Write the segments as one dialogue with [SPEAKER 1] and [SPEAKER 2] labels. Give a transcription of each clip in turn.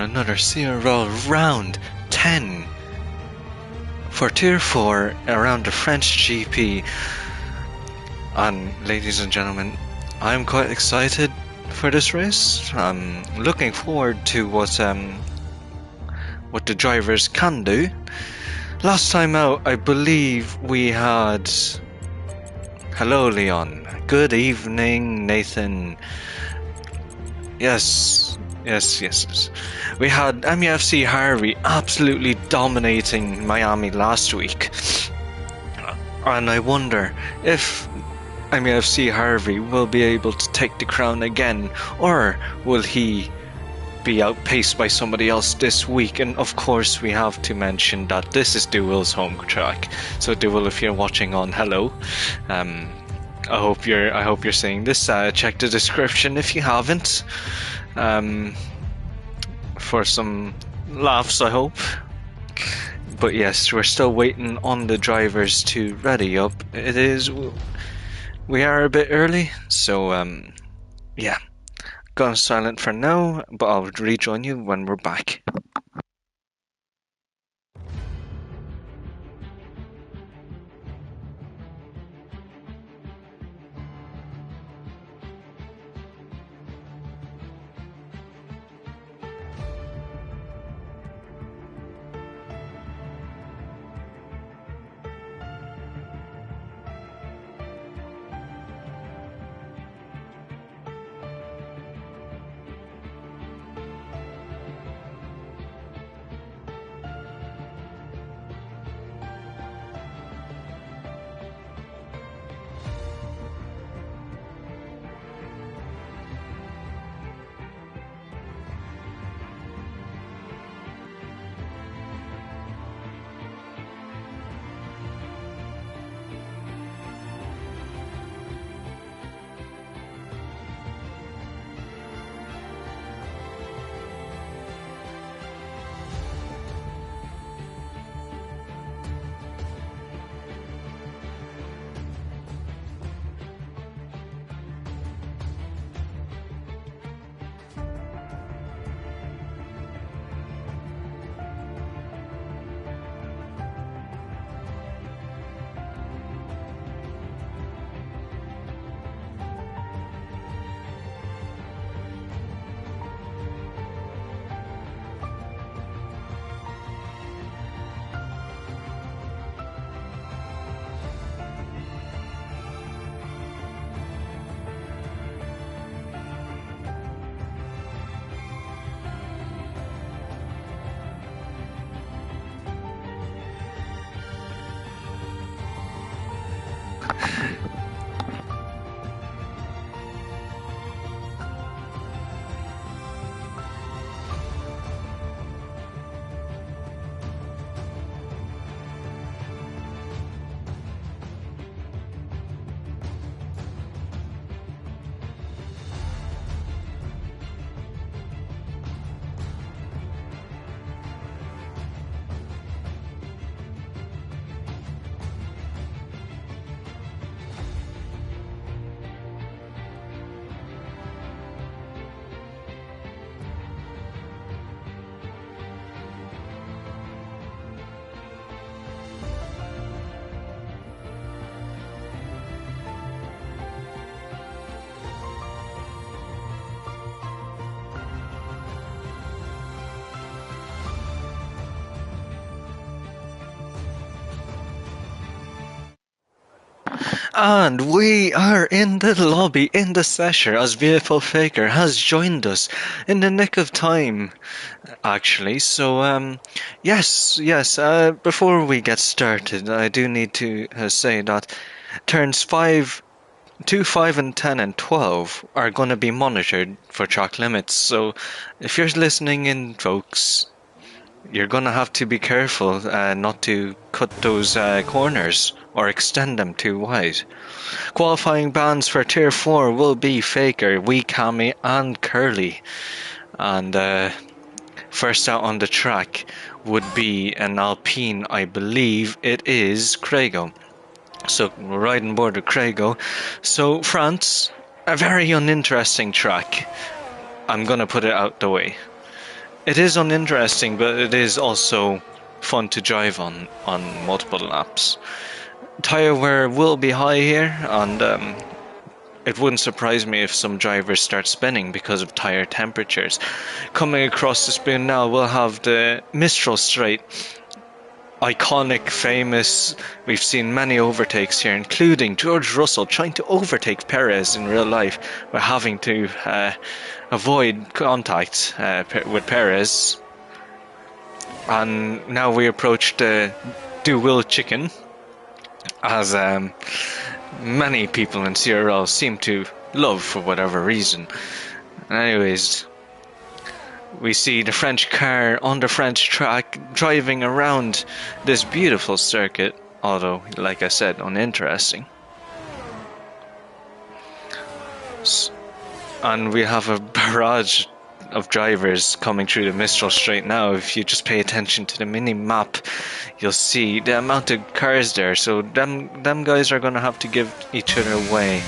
[SPEAKER 1] another CRL round 10 for Tier 4 around the French GP. And ladies and gentlemen, I'm quite excited for this race. I'm looking forward to what the drivers can do. Last time out, I believe we had... Hello, Leon. Good evening, Nathan. Yes. We had MEFC Harvey absolutely dominating Miami last week. And I wonder if MEFC Harvey will be able to take the crown again, or will he be outpaced by somebody else this week? And of course we have to mention that this is Dewill's home track. So Dewill, if you're watching on, hello. I hope you're seeing this. Check the description if you haven't. For some laughs, I hope. But yes, we're still waiting on the drivers to ready up. We are a bit early, so yeah. Gone silent for now, but I'll rejoin you when we're back. And we are in the lobby, in the session, as VFL Faker has joined us in the nick of time, actually. So, yes, before we get started, I do need to say that turns 5, 2, 5, and 10, and 12 are going to be monitored for track limits. So, if you're listening in, folks, you're going to have to be careful not to cut those corners or extend them too wide. Qualifying bans for Tier 4 will be Faker, Weekami and Curly. And first out on the track would be an Alpine, I believe it is Craigo. So we're riding aboard with Craigo. So France, a very uninteresting track. I'm going to put it out the way. it is uninteresting, but it is also fun to drive on multiple laps. Tire wear will be high here, and it wouldn't surprise me if some drivers start spinning because of tire temperatures. Coming across the spoon now, we'll have the Mistral Straight. Iconic, famous. We've seen many overtakes here, including George Russell trying to overtake Perez in real life. We're having to avoid contact with Perez. And now we approach the Do-Will Chicken, as many people in CRL seem to love for whatever reason. Anyways, we see the French car on the French track driving around this beautiful circuit, although, like I said, uninteresting. And we have a barrage of drivers coming through the Mistral Straight now. If you just pay attention to the mini map, you'll see the amount of cars there. So them guys are going to have to give each other way.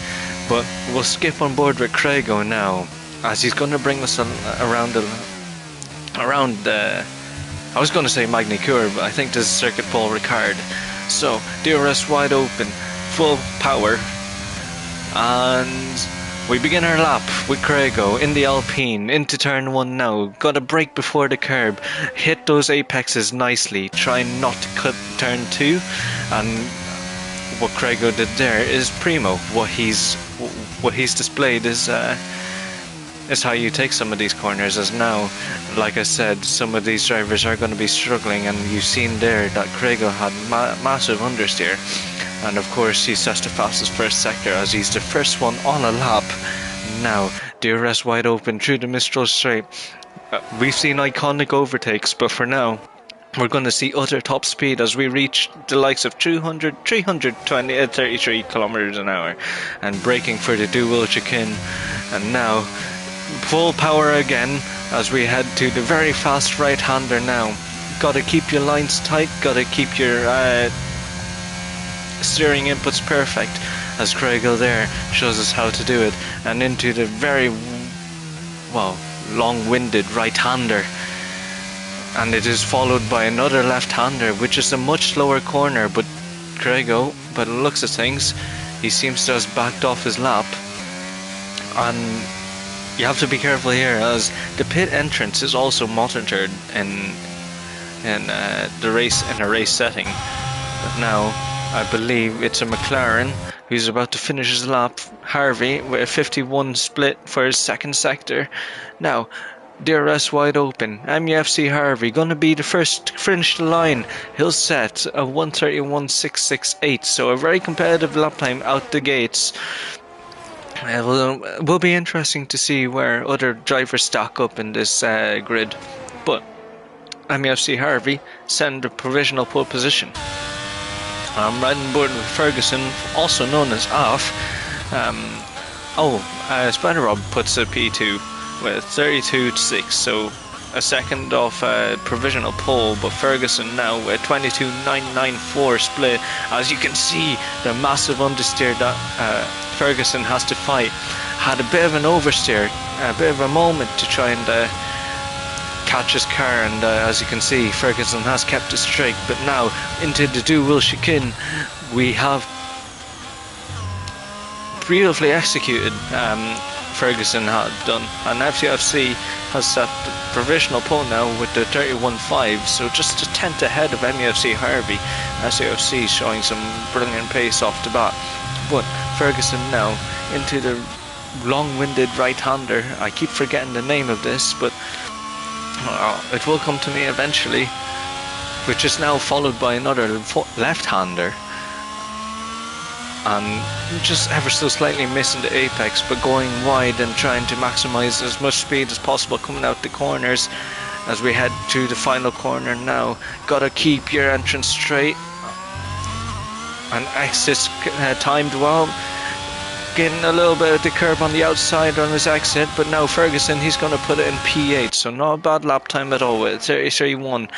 [SPEAKER 1] But we'll skip on board with Craigo now, as he's going to bring us around the I was going to say Magny-Cours, but I think this is Circuit Paul Ricard. So DRS wide open, full power, and we begin our lap with Craigo in the Alpine into turn 1 now. Got to brake before the curb, hit those apexes nicely, try not to cut turn 2, and what Craigo did there is primo. What he's displayed is how you take some of these corners, as now, like I said, some of these drivers are going to be struggling, and you've seen there that Craigo had massive understeer. And of course he sets the fastest first sector, as he's the first one on a lap. Now, DRS wide open through the Mistral Straight. We've seen iconic overtakes, but for now, we're going to see utter top speed as we reach the likes of 33 kilometers an hour. And braking for the Do-Will Chicane. And now, full power again as we head to the very fast right-hander now. Gotta keep your lines tight, gotta keep your steering inputs perfect, as Craigo there shows us how to do it, and into the very, well, long-winded right-hander, and it is followed by another left-hander, which is a much slower corner. But Craigo, by the looks of things, he seems to have backed off his lap, and you have to be careful here, as the pit entrance is also monitored in the race, in a race setting. But now I believe it's a McLaren who's about to finish his lap. Harvey with a 51 split for his second sector. Now, DRS wide open. MUFC Harvey gonna be the first to finish the line. He'll set a 1:31.668, so a very competitive lap time out the gates. It will be interesting to see where other drivers stack up in this grid. But MUFC Harvey send a provisional pole position. I'm riding board with Ferguson, also known as AF. Spider Rob puts a P2 with 32.6, so a second off provisional pole, but Ferguson now with 22.994 split. As you can see, the massive understeer that Ferguson has to fight. Had a bit of an oversteer, a bit of a moment to try and catch his car, and as you can see, Ferguson has kept it straight. But now into the Do-Will Chicane, we have beautifully executed. Ferguson had done, and FCFC has set the provisional pole now with the 31.5, so just a tenth ahead of MUFC Harvey. FCFC showing some brilliant pace off the bat, but Ferguson now into the long-winded right-hander. I keep forgetting the name of this, but it will come to me eventually, which is now followed by another left-hander, and just ever so slightly missing the apex, but going wide and trying to maximize as much speed as possible coming out the corners as we head to the final corner now. Gotta keep your entrance straight and exits timed well. Getting a little bit of the curb on the outside on his exit, but now Ferguson, he's going to put it in P8, so not a bad lap time at all with 33.1.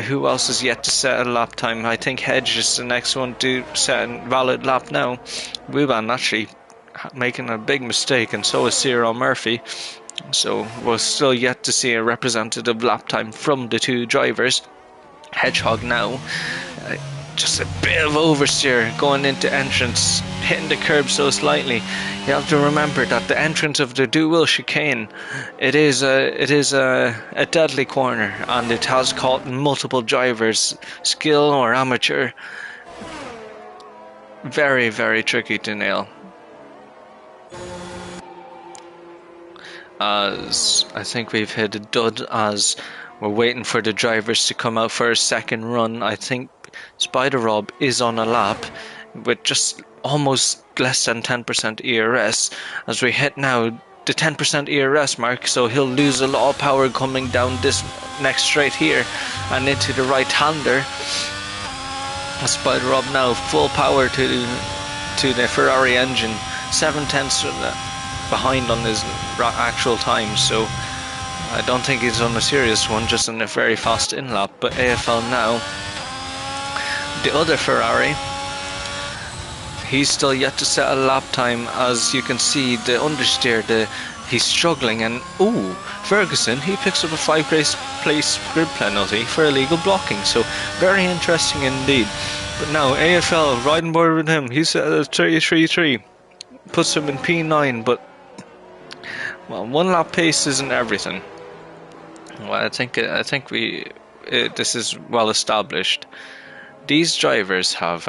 [SPEAKER 1] Who else is yet to set a lap time? I think Hedge is the next one to set a valid lap now. Wuban actually making a big mistake, and so is Cyril Murphy. So we're still yet to see a representative lap time from the two drivers. Hedgehog now, just a bit of oversteer going into entrance, hitting the curb so slightly. You have to remember that the entrance of the dual chicane, it is a deadly corner, and it has caught multiple drivers, skill or amateur. Very, very tricky to nail. As I think we've hit a dud as we're waiting for the drivers to come out for a second run. I think Spider Rob is on a lap with just almost less than 10% ERS as we hit now the 10% ERS mark, so he'll lose a lot of power coming down this next straight here and into the right-hander. Spider Rob now full power to the Ferrari engine, 7/10 behind on his actual time, so I don't think he's on a serious one, just on a very fast in-lap. But AFL now, the other Ferrari, he's still yet to set a lap time. As you can see, the understeer, he's struggling, and ooh, Ferguson, he picks up a 5-place grid penalty for illegal blocking, so very interesting indeed. But now AFL riding board with him, he's at a 33.3, puts him in P9, but well, one lap pace isn't everything. Well, I think this is well established. These drivers have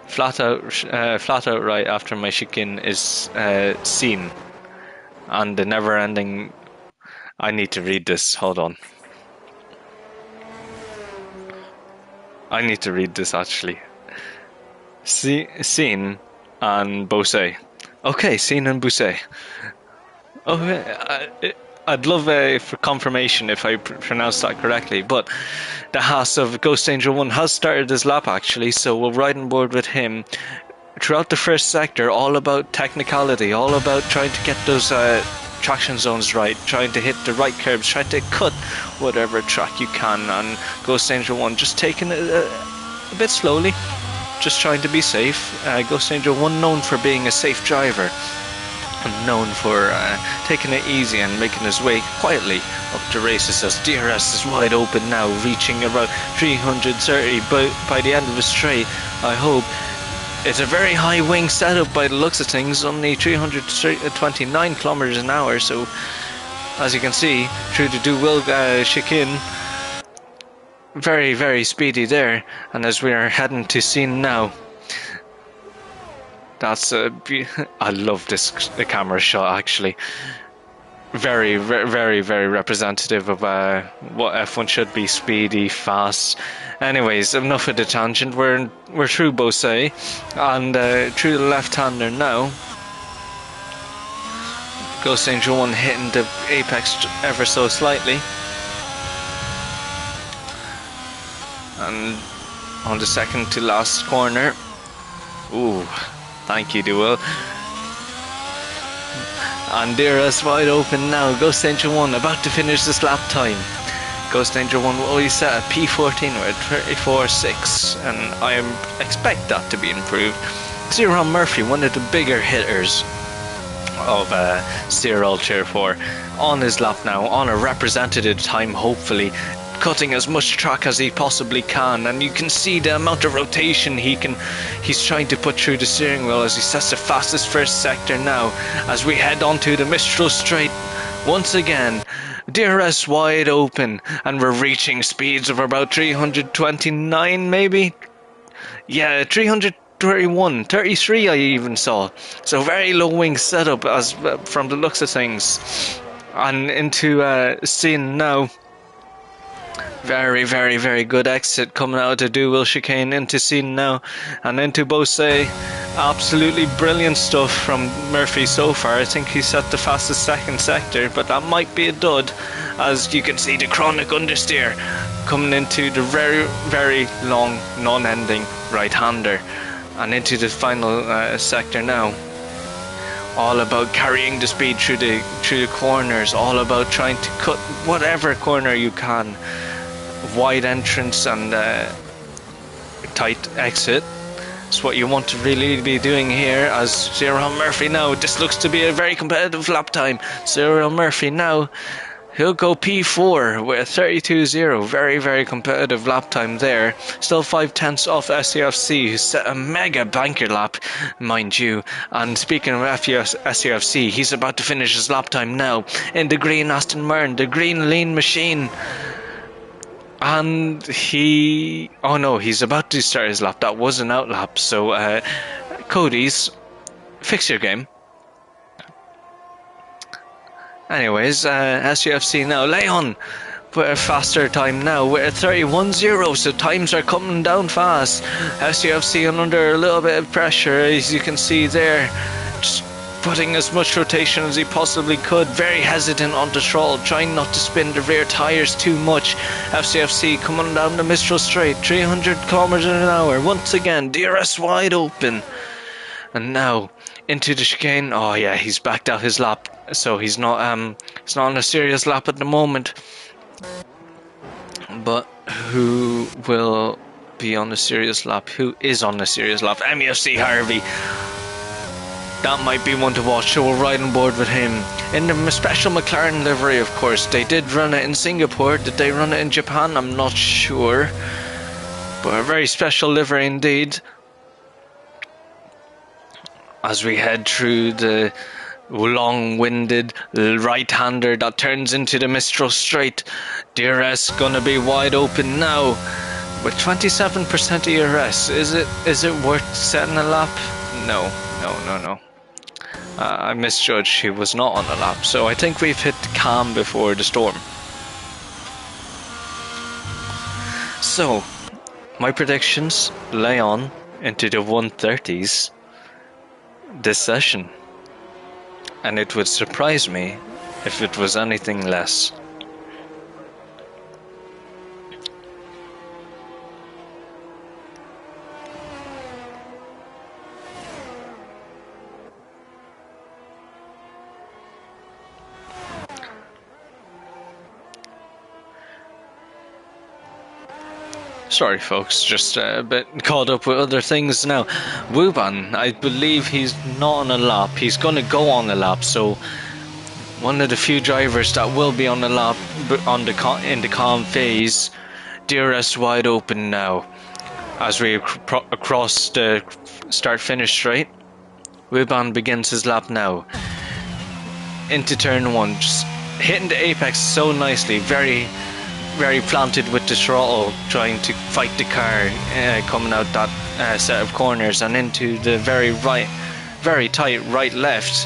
[SPEAKER 1] flat out right after my chicane is seen, and the never-ending. I need to read this. Hold on. I need to read this actually. Seen and Bose. Okay, Seen and Bose. Okay, I'd love for confirmation if I pronounced that correctly, but the Haas of Ghost Angel 1 has started his lap actually, so we'll ride on board with him throughout the first sector, all about technicality, all about trying to get those traction zones right, trying to hit the right curbs, trying to cut whatever track you can, and Ghost Angel 1 just taking it a bit slowly, just trying to be safe. Ghost Angel 1 known for being a safe driver, and known for taking it easy and making his way quietly up the races, as DRS is wide open now, reaching about 330 by the end of the straight. I hope. It's a very high wing setup by the looks of things, only 329 kilometers an hour, so as you can see through the dual chicane, very, very speedy there. And as we are heading to scene now, that's I love this camera shot actually. Very, very, very representative of what F1 should be: speedy, fast. Anyways, enough of the tangent. We're through Bose and through the left-hander now. Ghost Angel 1 hitting the apex ever so slightly, and on the second to last corner. Ooh, thank you, Duel. And DRS wide open now. Ghost Angel 1 about to finish this lap time. Ghost Angel 1 will always set a P14 or a 34.6, and I expect that to be improved. Cyril Murphy, one of the bigger hitters of Cyril Tier 4, on his lap now, on a representative time hopefully, cutting as much track as he possibly can, and you can see the amount of rotation he's trying to put through the steering wheel as he sets the fastest first sector now as we head onto the Mistral Straight once again. DRS wide open, and we're reaching speeds of about 329 maybe, yeah, 331, 33 I even saw, so very low wing setup as from the looks of things. And into scene now. Very, very, very good exit coming out of the dual chicane into scene now, and into Bose. Absolutely brilliant stuff from Murphy so far. I think he set the fastest second sector, but that might be a dud, as you can see the chronic understeer coming into the very, very long, non-ending right-hander, and into the final sector now. All about carrying the speed through the corners, all about trying to cut whatever corner you can. Wide entrance and tight exit, It's what you want to really be doing here. As Cyril Murphy now, this looks to be a very competitive lap time. Cyril Murphy now, he'll go P4 with a 32.0. Very, very competitive lap time there. Still 5/10 off SCFC, who set a mega banker lap, mind you. And speaking of SCFC, he's about to finish his lap time now in the green Aston Martin, the green lean machine. And oh no, he's about to start his lap. That was an out lap. So, Cody's, fix your game. Anyways, SGFC now, Leon with a faster time now with a 31.0, so times are coming down fast. SGFC under a little bit of pressure, as you can see there, just putting as much rotation as he possibly could, very hesitant on the throttle, trying not to spin the rear tyres too much. FCFC coming down the Mistral Straight, 300 kilometers an hour, once again, DRS wide open. And now into the chicane. Oh yeah, he's backed out his lap, so he's not on a serious lap at the moment. But who will be on a serious lap? Who is on a serious lap? MUFC Harvey. That might be one to watch, so we'll ride on board with him. In the special McLaren livery, of course. They did run it in Singapore. Did they run it in Japan? I'm not sure. But a very special livery indeed. As we head through the long-winded right-hander that turns into the Mistral Straight. DRS gonna be wide open now. With 27% ERS, is it worth setting a lap? No. I misjudged. He was not on the lap, so I think we've hit calm before the storm. So, my predictions: Leon into the 130s this session, and it would surprise me if it was anything less. Sorry folks, just a bit caught up with other things now. Wuban, I believe he's not on a lap. He's going to go on a lap, so one of the few drivers that will be on the lap in the calm phase. DRS wide open now as we across the start-finish straight. Wuban begins his lap now into turn 1, just hitting the apex so nicely, very planted with the throttle, trying to fight the car coming out that set of corners and into the very tight right left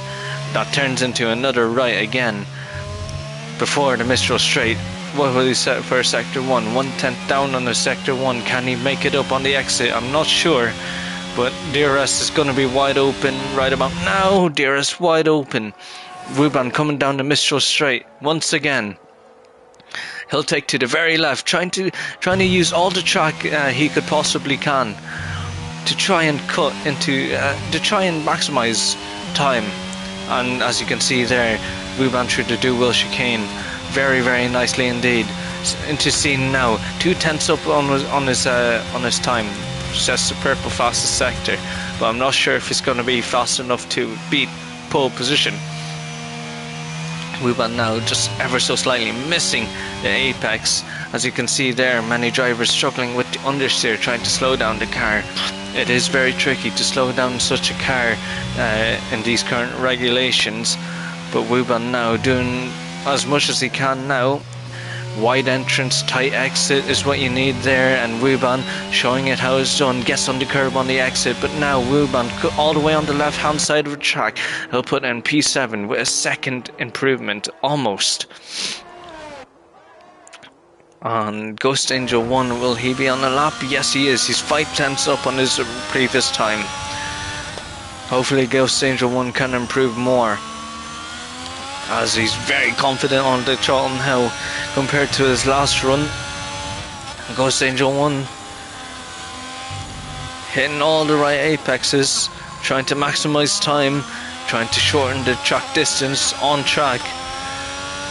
[SPEAKER 1] that turns into another right again before the Mistral Straight. What will he set for sector 1? 1/10 down on the sector 1. Can he make it up on the exit? I'm not sure, but DRS is going to be wide open right about now. DRS wide open. Wuban coming down the Mistral Straight once again. He'll take to the very left, trying to use all the track he could possibly can to try and cut into, to try and maximize time. And as you can see there, Wuban through the dual chicane, very nicely indeed. Into scene now, 2/10 up on his time. Just the purple fastest sector, but I'm not sure if it's going to be fast enough to beat pole position. Wuban now just ever so slightly missing the apex. As you can see there, many drivers struggling with the understeer, trying to slow down the car. It is very tricky to slow down such a car in these current regulations, but Wuban now doing as much as he can now. Wide entrance, tight exit is what you need there, and Wuban showing it how it's done. Gets on the curb on the exit, but now Wuban all the way on the left hand side of the track. He'll put in P7 with a second improvement almost. On Ghost Angel 1, will he be on the lap? Yes he is. He's 5/10 up on his previous time. Hopefully Ghost Angel 1 can improve more, as he's very confident on the throttle now compared to his last run. Ghost Angel 1 hitting all the right apexes, trying to maximize time, trying to shorten the track distance on track.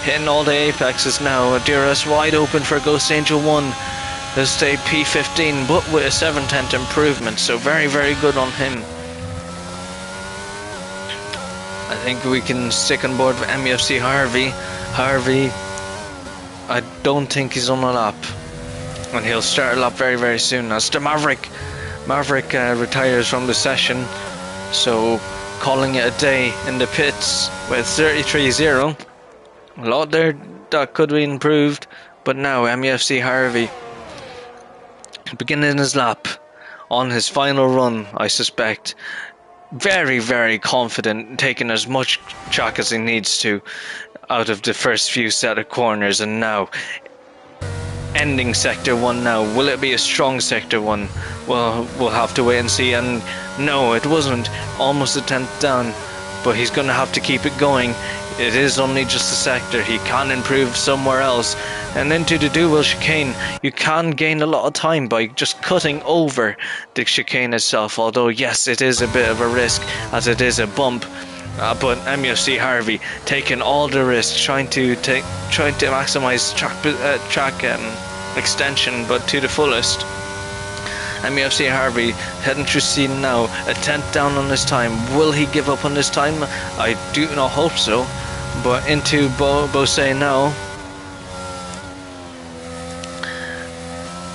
[SPEAKER 1] Hitting all the apexes now. DRS wide open for Ghost Angel 1. He'll stay P15, but with a 7/10 improvement, so very, very good on him. I think we can stick on board with MUFC Harvey. Harvey, I don't think he's on a lap, and he'll start a lap very, very soon as the Maverick retires from the session, so calling it a day in the pits with 33.0. A lot there that could be improved, but now MUFC Harvey beginning his lap on his final run, I suspect. Very, very confident, taking as much track as he needs to out of the first few set of corners, and now ending sector 1 now. Will it be a strong sector 1? Well, we'll have to wait and see. And no, it wasn't. Almost a 10th down, but he's going to have to keep it going. It is only just a sector. He can improve somewhere else. And into the dual chicane, you can gain a lot of time by just cutting over the chicane itself. Although, yes, it is a bit of a risk as it is a bump. But MUFC Harvey taking all the risks, trying to maximize track extension, but to the fullest. MUFC Harvey heading through scene now, a 10th down on his time. Will he give up on his time? I do not hope so. But into Bose now,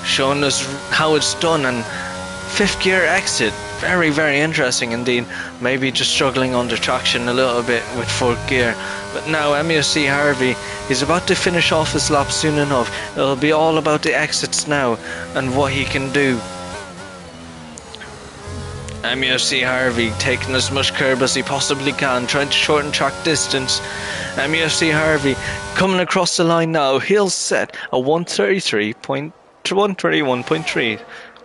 [SPEAKER 1] showing us how it's done, and 5th gear exit. Very, very interesting indeed. Maybe just struggling under traction a little bit with 4th gear. But now MUFC Harvey is about to finish off his lap soon enough. It'll be all about the exits now and what he can do. MUFC Harvey taking as much curb as he possibly can, trying to shorten track distance. MUFC Harvey coming across the line now. He'll set a 131.3,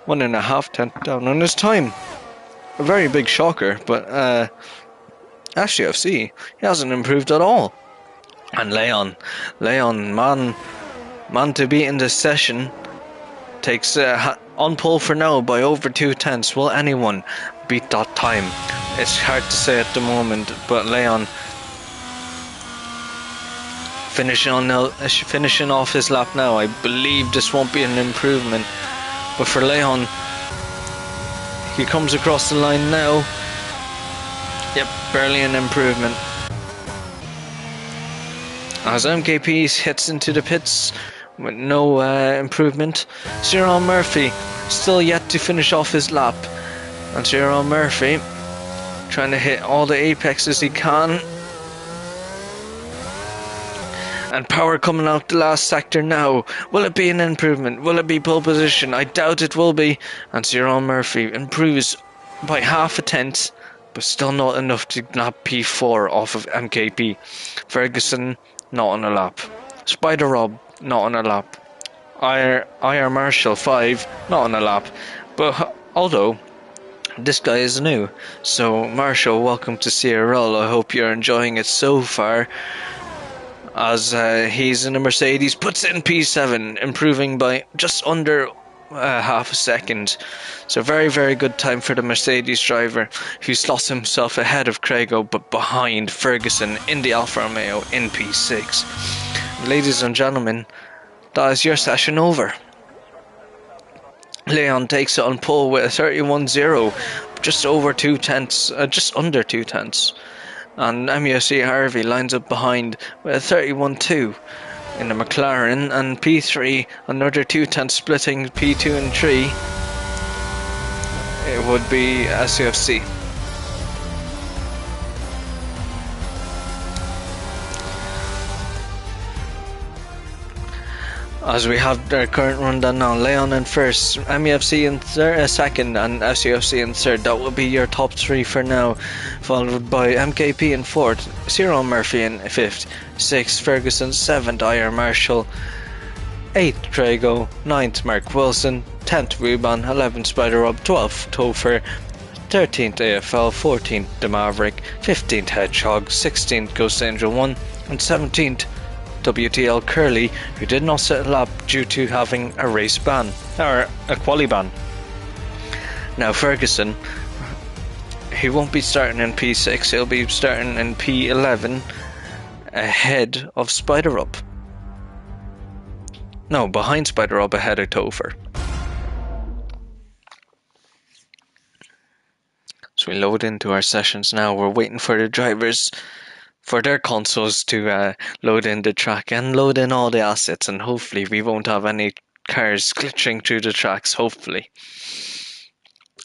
[SPEAKER 1] 1.5 tenth down on his time. A very big shocker, but SUFC, he hasn't improved at all. And Leon, man to beat in this session, takes on pole for now by over 2 tenths. Will anyone beat that time? It's hard to say at the moment, but Leon finishing off his lap now. I believe this won't be an improvement, but for Leon, he comes across the line now. Yep, barely an improvement. As MKP hits into the pits with no improvement. Cyril Murphy still yet to finish off his lap, and Cyril Murphy trying to hit all the apexes he can. And power coming out the last sector now. Will it be an improvement? Will it be pole position? I doubt it will be. And Cyril Murphy improves by half a tenth, but still not enough to nab P4 off of MKP. Ferguson not on a lap. Spider Rob not on a lap. IR Marshall 5 not on a lap. But although this guy is new, so Marshall, welcome to CRL. I hope you're enjoying it so far. As he's in a Mercedes, puts in P7, improving by just under half a second. So very, very good time for the Mercedes driver, who slots himself ahead of Craigo, but behind Ferguson in the Alfa Romeo in P6. Ladies and gentlemen, that is your session over. Leon takes it on pole with a 31.0, just over 2 tenths, just under 2 tenths. And MUFC Harvey lines up behind with a 31.2 in the McLaren, and P3 another 2 tenths splitting P2 and 3. It would be SUFC. As we have their current rundown now, Leon in first, MUFC in second, and SUFC in third. That will be your top 3 for now, followed by MKP in fourth, Cyril Murphy in fifth, sixth Ferguson, 7th IR Marshall, 8th Trago, 9th Mark Wilson, 10th Ruban, 11th Spider Rob, 12th Topher, 13th AFL, 14th The Maverick, 15th Hedgehog, 16th Ghost Angel 1, and 17th WTL Curly, who did not set a lap due to having a race ban, or a quali ban. Now Ferguson, he won't be starting in P6, he'll be starting in P11 ahead of Spider Up. No, behind Spider Rob, ahead of Topher. So we load into our sessions now. We're waiting for the drivers, for their consoles to load in the track and load in all the assets, and hopefully we won't have any cars glitching through the tracks, hopefully.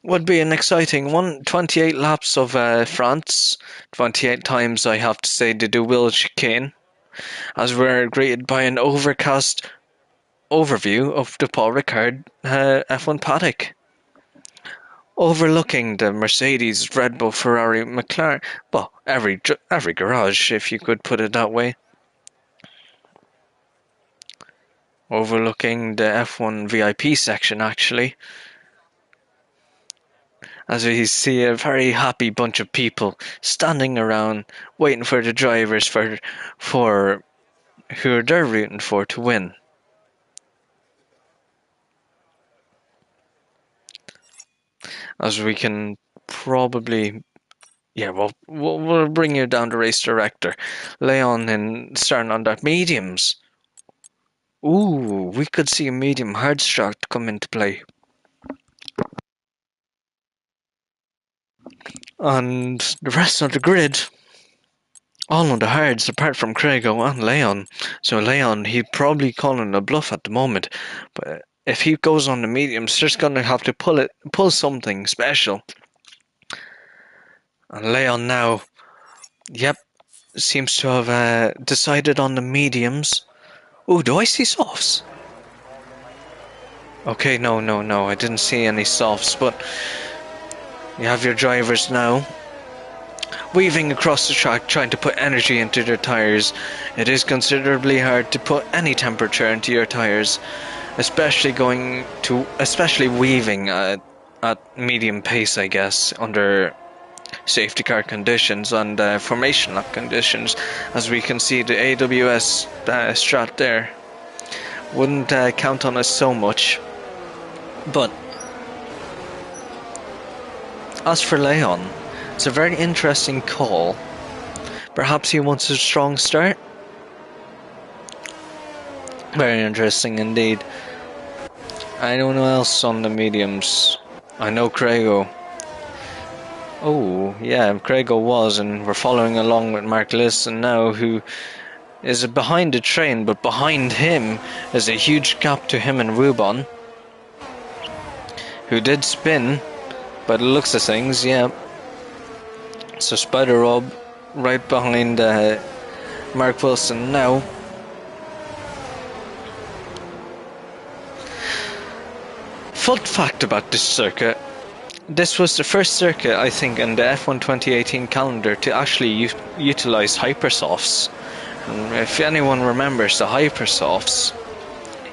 [SPEAKER 1] Would be an exciting one. 28 laps of France, 28 times I have to say to do Will chicane, as we're greeted by an overcast overview of the Paul Ricard F1 paddock, overlooking the Mercedes, Red Bull, Ferrari, McLaren, well, every garage, if you could put it that way. Overlooking the F1 VIP section, actually, as we see a very happy bunch of people standing around waiting for the drivers for who they're rooting for to win. As we can probably, yeah, we'll bring you down to race director. Leon and starting on that mediums. Ooh, we could see a medium hard start come into play. And the rest of the grid, all on the hards apart from Craigo and Leon. So Leon, he'd probably calling a bluff at the moment. But if he goes on the mediums, there's going to have to pull something special. And Leon now, yep, seems to have decided on the mediums. Oh, do I see softs? Okay, no, I didn't see any softs, but you have your drivers now weaving across the track, trying to put energy into their tyres. It is considerably hard to put any temperature into your tyres, especially weaving at medium pace, I guess, under safety car conditions and formation lap conditions. As we can see, the AWS strat there wouldn't count on us so much. But as for Leon, it's a very interesting call. Perhaps he wants a strong start. Very interesting indeed. Anyone else on the mediums? I know Craigo. Oh, yeah, Craigo was, and we're following along with Mark Lisson now, who is behind the train, but behind him is a huge gap to him and Rubon, who did spin by the looks of things, yeah. So Spider Rob right behind Mark Wilson now. Fun fact about this circuit: this was the first circuit, I think, in the F1 2018 calendar to actually utilize hypersofts. And if anyone remembers the hypersofts,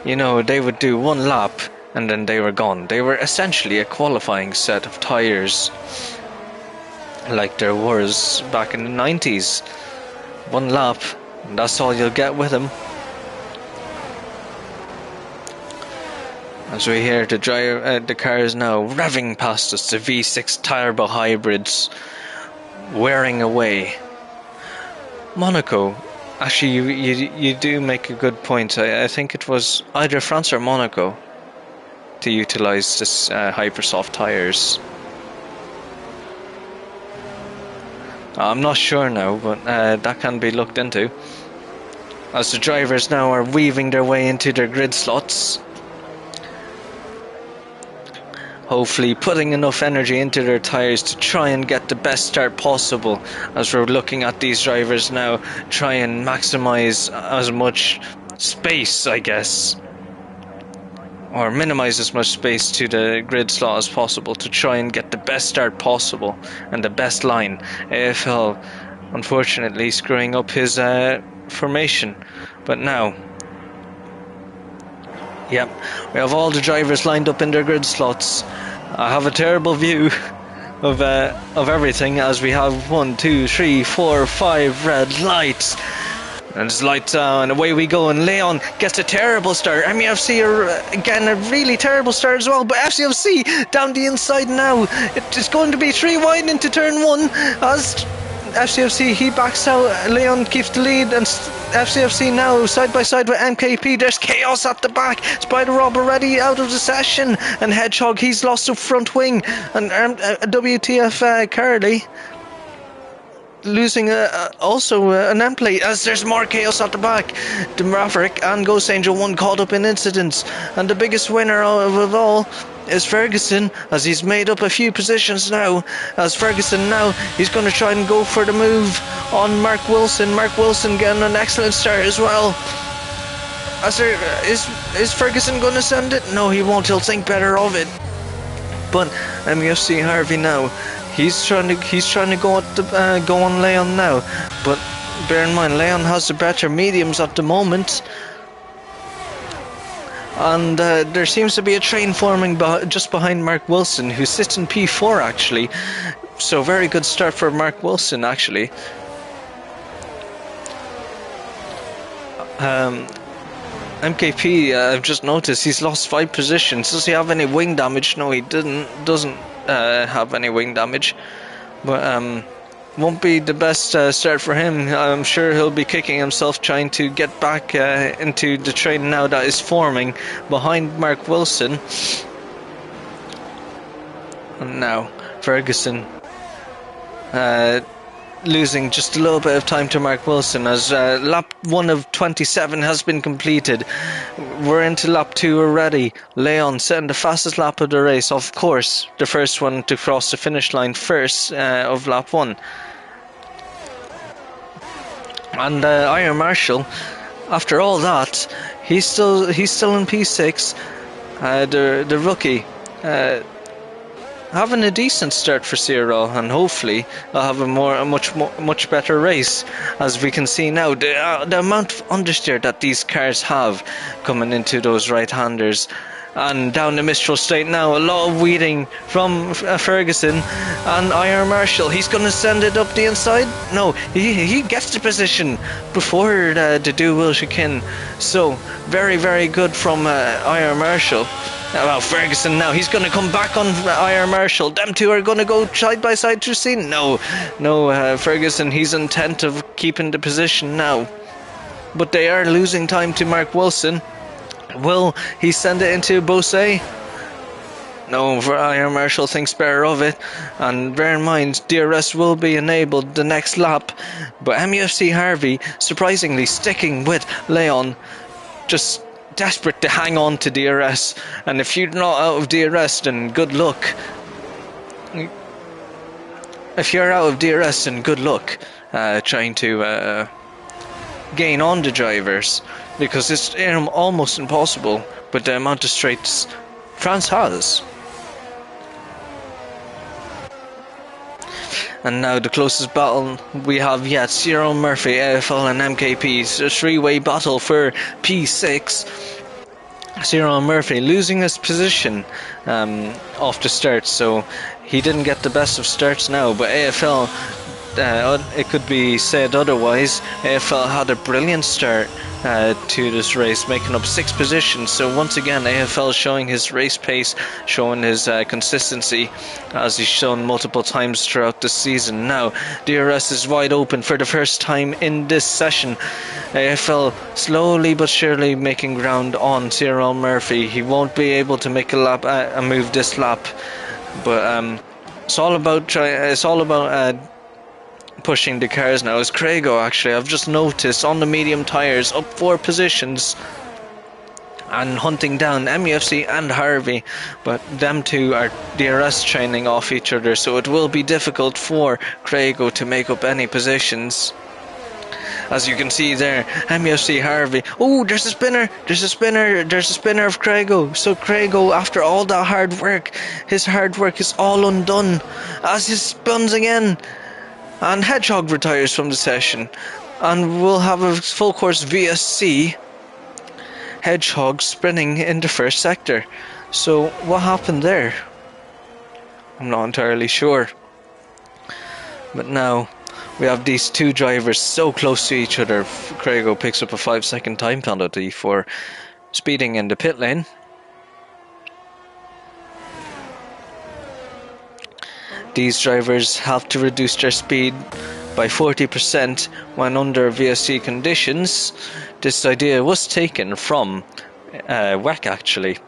[SPEAKER 1] you know, they would do one lap and then they were gone. They were essentially a qualifying set of tyres, like there was back in the 90s. One lap, and that's all you'll get with them. As we hear the cars now revving past us, the V6 turbo hybrids wearing away. Monaco, actually you do make a good point. I think it was either France or Monaco to utilise this hypersoft tyres. I'm not sure now, but that can be looked into. As the drivers now are weaving their way into their grid slots, hopefully putting enough energy into their tyres to try and get the best start possible. As we're looking at these drivers now, try and maximise as much space, I guess, or minimise as much space to the grid slot as possible to try and get the best start possible and the best line. AFL unfortunately screwing up his formation, but now, yep, we have all the drivers lined up in their grid slots. I have a terrible view of everything, as we have 1, 2, 3, 4, 5 red lights. And it's lights on, away we go, and Leon gets a terrible start. MEFC are, again, a really terrible start as well, but FCFC down the inside now. It's going to be 3 wide into turn 1, as FCFC, he backs out, Leon keeps the lead, and FCFC now side by side with MKP. There's chaos at the back. Spider Rob already out of the session, and Hedgehog, he's lost the front wing, and WTF Carly losing also an end plate as there's more chaos at the back. The Maverick and Ghost Angel 1 caught up in incidents, and the biggest winner of all is Ferguson, as he's made up a few positions now. As Ferguson now, he's going to try and go for the move on Mark Wilson. Mark Wilson getting an excellent start as well. As there is Ferguson going to send it? No, he won't. He'll think better of it. But MUFC Harvey now, he's trying to go on Leon now. But bear in mind, Leon has the better mediums at the moment. And there seems to be a train forming just behind Mark Wilson, who sits in P4 actually. So very good start for Mark Wilson actually. MKP, I've just noticed he's lost 5 positions. Does he have any wing damage? No, he doesn't have any wing damage. But won't be the best start for him. I'm sure he'll be kicking himself trying to get back into the train now that is forming behind Mark Wilson. And now Ferguson losing just a little bit of time to Mark Wilson as lap 1 of 27 has been completed. We're into lap 2 already. Leon setting the fastest lap of the race, of course the first one to cross the finish line first of lap 1. And Iron Marshall, after all that, he's still in P6. The rookie having a decent start for Cyril, and hopefully they'll have a much better race. As we can see now, the amount of understeer that these cars have coming into those right-handers. And down the Mistral Straight now, a lot of weeding from Ferguson and Iron Marshall. He's going to send it up the inside. No, he gets the position before the dual chicane. So very, very good from Iron Marshall. Well, Ferguson now, he's going to come back on Iron Marshall. Them two are going to go side by side through scene. No, Ferguson, he's intent of keeping the position now. But they are losing time to Mark Wilson. Will he send it into Bose? No, Iron Marshall thinks better of it. And bear in mind, DRS will be enabled the next lap. But MUFC Harvey, surprisingly sticking with Leon, just desperate to hang on to DRS. And if you're not out of DRS, then good luck. If you're out of DRS, then good luck trying to gain on the drivers, because it's almost impossible with the amount of straights France has. And now the closest battle we have yet, Cyril Murphy, AFL and MKP. It's a 3-way battle for P6. Cyril Murphy losing his position off the start, so he didn't get the best of starts now, but AFL, it could be said otherwise, AFL had a brilliant start to this race, making up 6 positions. So once again, AFL showing his race pace, showing his consistency, as he's shown multiple times throughout the season. Now DRS is wide open for the first time in this session. AFL slowly but surely making ground on Cyril Murphy. He won't be able to make a move this lap, but it's all about pushing the cars now. Is Craigo actually, I've just noticed, on the medium tyres, up 4 positions and hunting down MUFC and Harvey, but them two are DRS training off each other, so it will be difficult for Craigo to make up any positions. As you can see there, MUFC Harvey. Oh, there's a spinner of Craigo. So Craigo, after all that hard work, his hard work is all undone as he spins again. And Hedgehog retires from the session, and we'll have a full course VSC. Hedgehog sprinting in the first sector. So what happened there? I'm not entirely sure. But now we have these two drivers so close to each other. Craigo picks up a 5-second time penalty for speeding in the pit lane. These drivers have to reduce their speed by 40% when under VSC conditions. This idea was taken from WEC actually,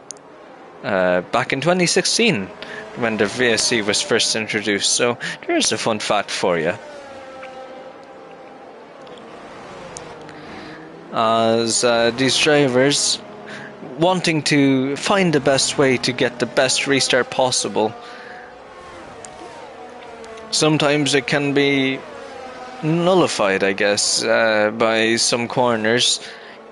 [SPEAKER 1] back in 2016 when the VSC was first introduced. So there's a fun fact for you. As these drivers wanting to find the best way to get the best restart possible, sometimes it can be nullified, I guess, by some corners.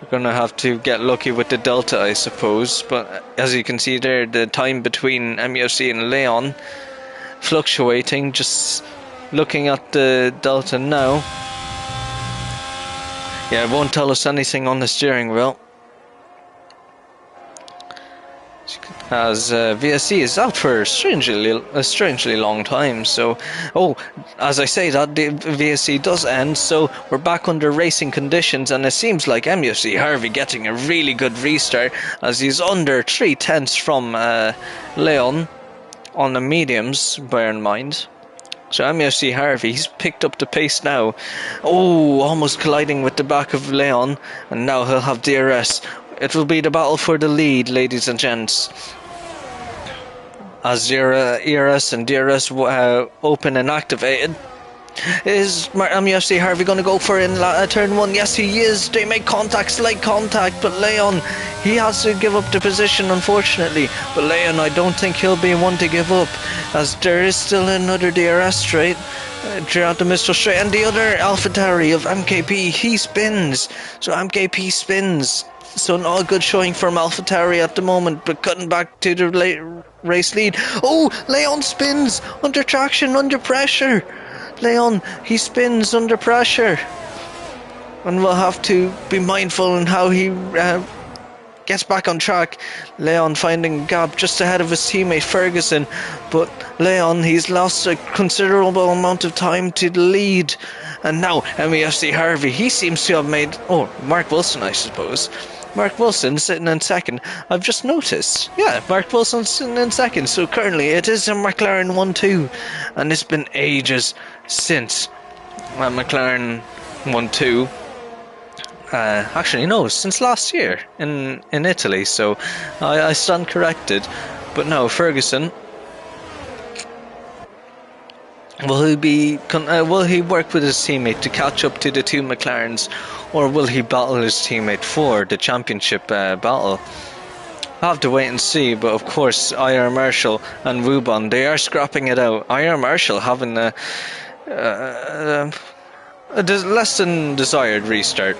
[SPEAKER 1] You're gonna have to get lucky with the delta, I suppose. But as you can see there, the time between MUFC and Leon fluctuating. Just looking at the delta now, yeah, it won't tell us anything on the steering wheel, as VSC is out for a strangely long time. So, as I say that, the VSC does end, so we're back under racing conditions, and it seems like MUFC Harvey getting a really good restart, as he's under 3/10 from Leon on the mediums, bear in mind. So MUFC Harvey, he's picked up the pace now. Almost colliding with the back of Leon, and now he'll have DRS. It will be the battle for the lead, ladies and gents, as ERS and DRS open and activated. Is MUFC Harvey going to go for in turn 1? Yes, he is. They make contact, slight contact, but Leon, he has to give up the position, unfortunately. But Leon, I don't think he'll be one to give up, as there is still another DRS straight throughout the Mistral Straight, and the other AlphaTauri of MKP, he spins. So MKP spins. So not a good showing from AlphaTauri at the moment, but cutting back to the race lead. Leon spins under traction, under pressure. Leon, he spins under pressure, and we'll have to be mindful in how he gets back on track. Leon finding a gap just ahead of his teammate Ferguson, but Leon, he's lost a considerable amount of time to the lead. And now MUFC Harvey, he seems to have made Mark Wilson, I suppose. Mark Wilson sitting in second. I've just noticed. Yeah, Mark Wilson sitting in second. So currently it is a McLaren 1-2. And it's been ages since McLaren 1-2. Actually, no, since last year in Italy. So I stand corrected. But no, Ferguson. Will he work with his teammate to catch up to the two McLarens, or will he battle his teammate for the championship battle? I'll have to wait and see, but of course IR Marshall and Wubon, they are scrapping it out. IR Marshall having a less than desired restart,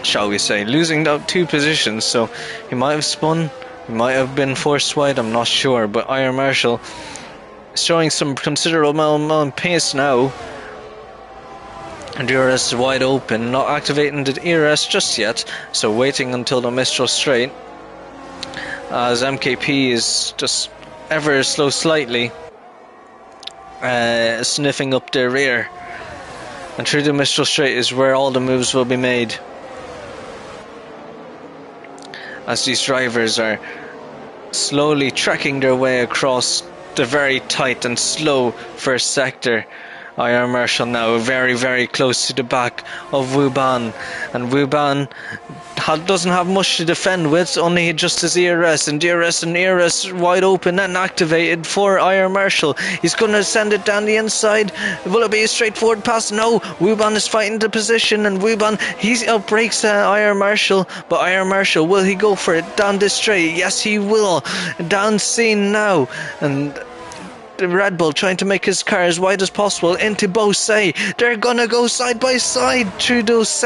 [SPEAKER 1] shall we say, losing out 2 positions, so he might have spun, he might have been forced wide, I'm not sure, but IR Marshall showing some considerable amount of pace now. And DRS is wide open, not activating the ERS just yet, so waiting until the Mistral Straight, as MKP is just ever so slightly sniffing up their rear. And through the Mistral Straight is where all the moves will be made, as these drivers are slowly trekking their way across the very tight and slow first sector. IR Marshall now very, very close to the back of Wuban, and Wuban doesn't have much to defend with, only just his ERS, and DRS and ERS wide open and activated for IR Marshall. He's going to send it down the inside. Will it be a straightforward pass? No, Wuban is fighting the position, and Wuban, he outbreaks IR Marshall, but IR Marshall, will he go for it down this straight? Yes, he will. Down scene now, and Red Bull trying to make his car as wide as possible into Beausset. They're gonna go side by side through those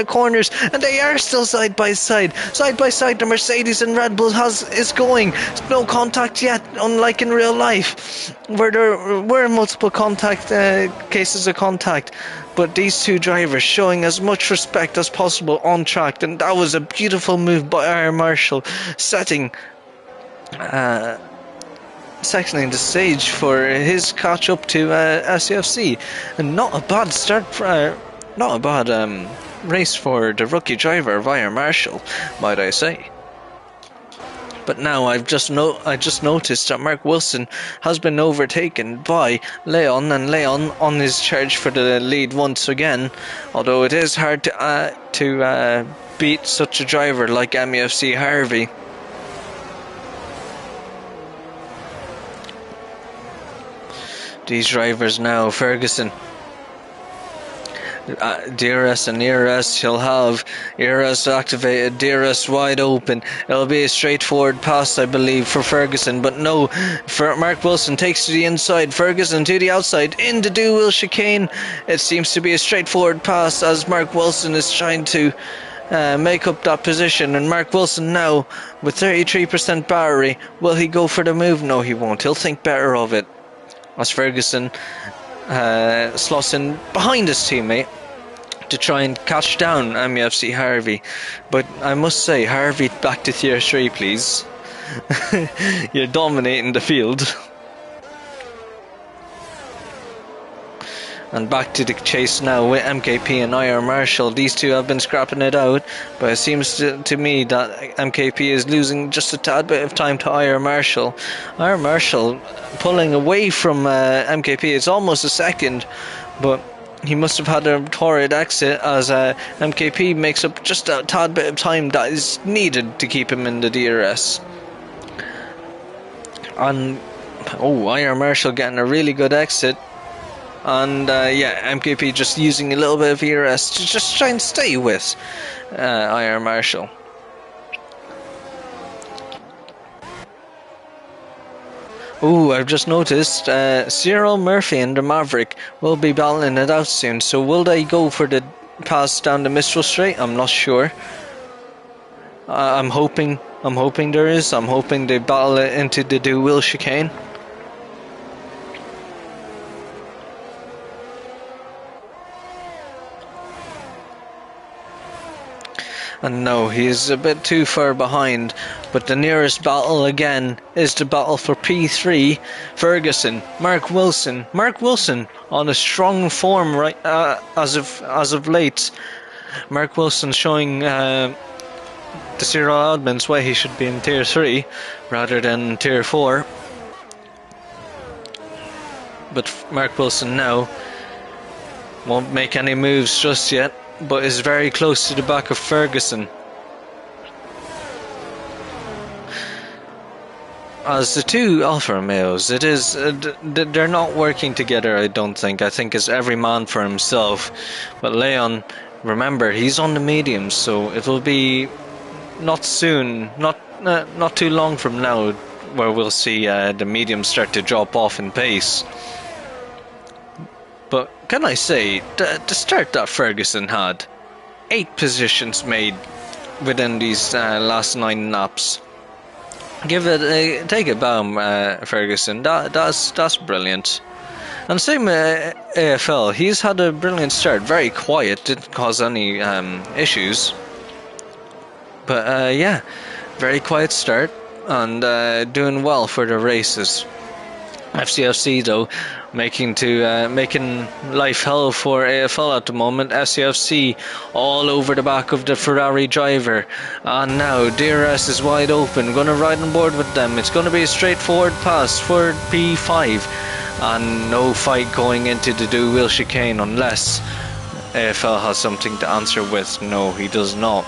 [SPEAKER 1] corners, and they are still side by side. The Mercedes and Red Bull is going. No contact yet, unlike in real life, where there were multiple cases of contact. But these two drivers showing as much respect as possible on track, and that was a beautiful move by R. Marshall, setting the stage for his catch up to SCFC, and not a bad start, not a bad race for the rookie driver of IR Marshall, might I say. But now I just noticed that Mark Wilson has been overtaken by Leon, and Leon on his charge for the lead once again. Although it is hard to beat such a driver like MEFC Harvey. These drivers now, Ferguson. DRS and ERS, he'll have ERS activated, DRS wide open. It'll be a straightforward pass, I believe, for Ferguson, but no, Mark Wilson takes to the inside, Ferguson to the outside, into dual chicane. It seems to be a straightforward pass as Mark Wilson is trying to make up that position, and Mark Wilson now with 33% battery, will he go for the move? No, he won't. He'll think better of it as Ferguson slots in behind his teammate to try and catch down MEFC Harvey. But I must say, Harvey, back to tier 3 please. You're dominating the field. And back to the chase now with MKP and IR Marshall. These two have been scrapping it out, but it seems to me that MKP is losing just a tad bit of time to IR Marshall. IR Marshall pulling away from MKP. It's almost a second, but he must have had a torrid exit as MKP makes up just a tad bit of time that is needed to keep him in the DRS. And IR Marshall getting a really good exit. And MKP just using a little bit of ERS to just try and stay with IR Marshall. I've just noticed Cyril Murphy and the Maverick will be battling it out soon. So will they go for the pass down the Mistral Straight? I'm not sure. I'm hoping there is. I'm hoping they battle it into the dual chicane. And no, he is a bit too far behind, but the nearest battle again is the battle for P3. Ferguson, Mark Wilson on a strong form right as of late. Mark Wilson showing the Cyril Admins why he should be in tier 3 rather than tier 4. But Mark Wilson now won't make any moves just yet, but is very close to the back of Ferguson. As the two Alfa Romeos, it is they're not working together. I don't think. I think it's every man for himself. But Leon, remember, he's on the mediums, so it will be not soon, not too long from now, where we'll see the mediums start to drop off in pace. But can I say, the start that Ferguson had, 8 positions made within these last 9 laps. Take it down, Ferguson. That's brilliant. And same with AFL. He's had a brilliant start, very quiet, didn't cause any issues. But very quiet start and doing well for the races. FCFC though, making life hell for AFL at the moment. FCFC all over the back of the Ferrari driver, and now DRS is wide open, gonna ride on board with them. It's gonna be a straightforward pass for P5 and no fight going into the dual chicane unless AFL has something to answer with. No, he does not.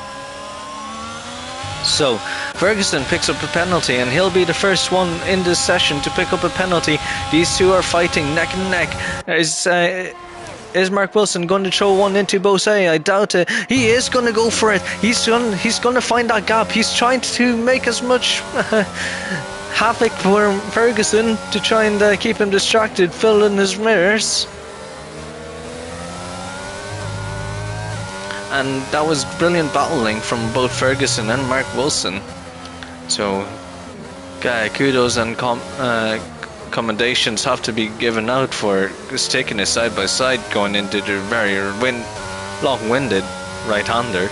[SPEAKER 1] So Ferguson picks up a penalty, and he'll be the first one in this session to pick up a penalty. These two are fighting neck and neck. Is Mark Wilson going to throw one into Bose? I doubt it. He is going to go for it. He's going to find that gap. He's trying to make as much havoc for Ferguson to try and keep him distracted, fill in his mirrors. And that was brilliant battling from both Ferguson and Mark Wilson. So kudos and commendations have to be given out for just taking it side by side going into the very long-winded right-hander.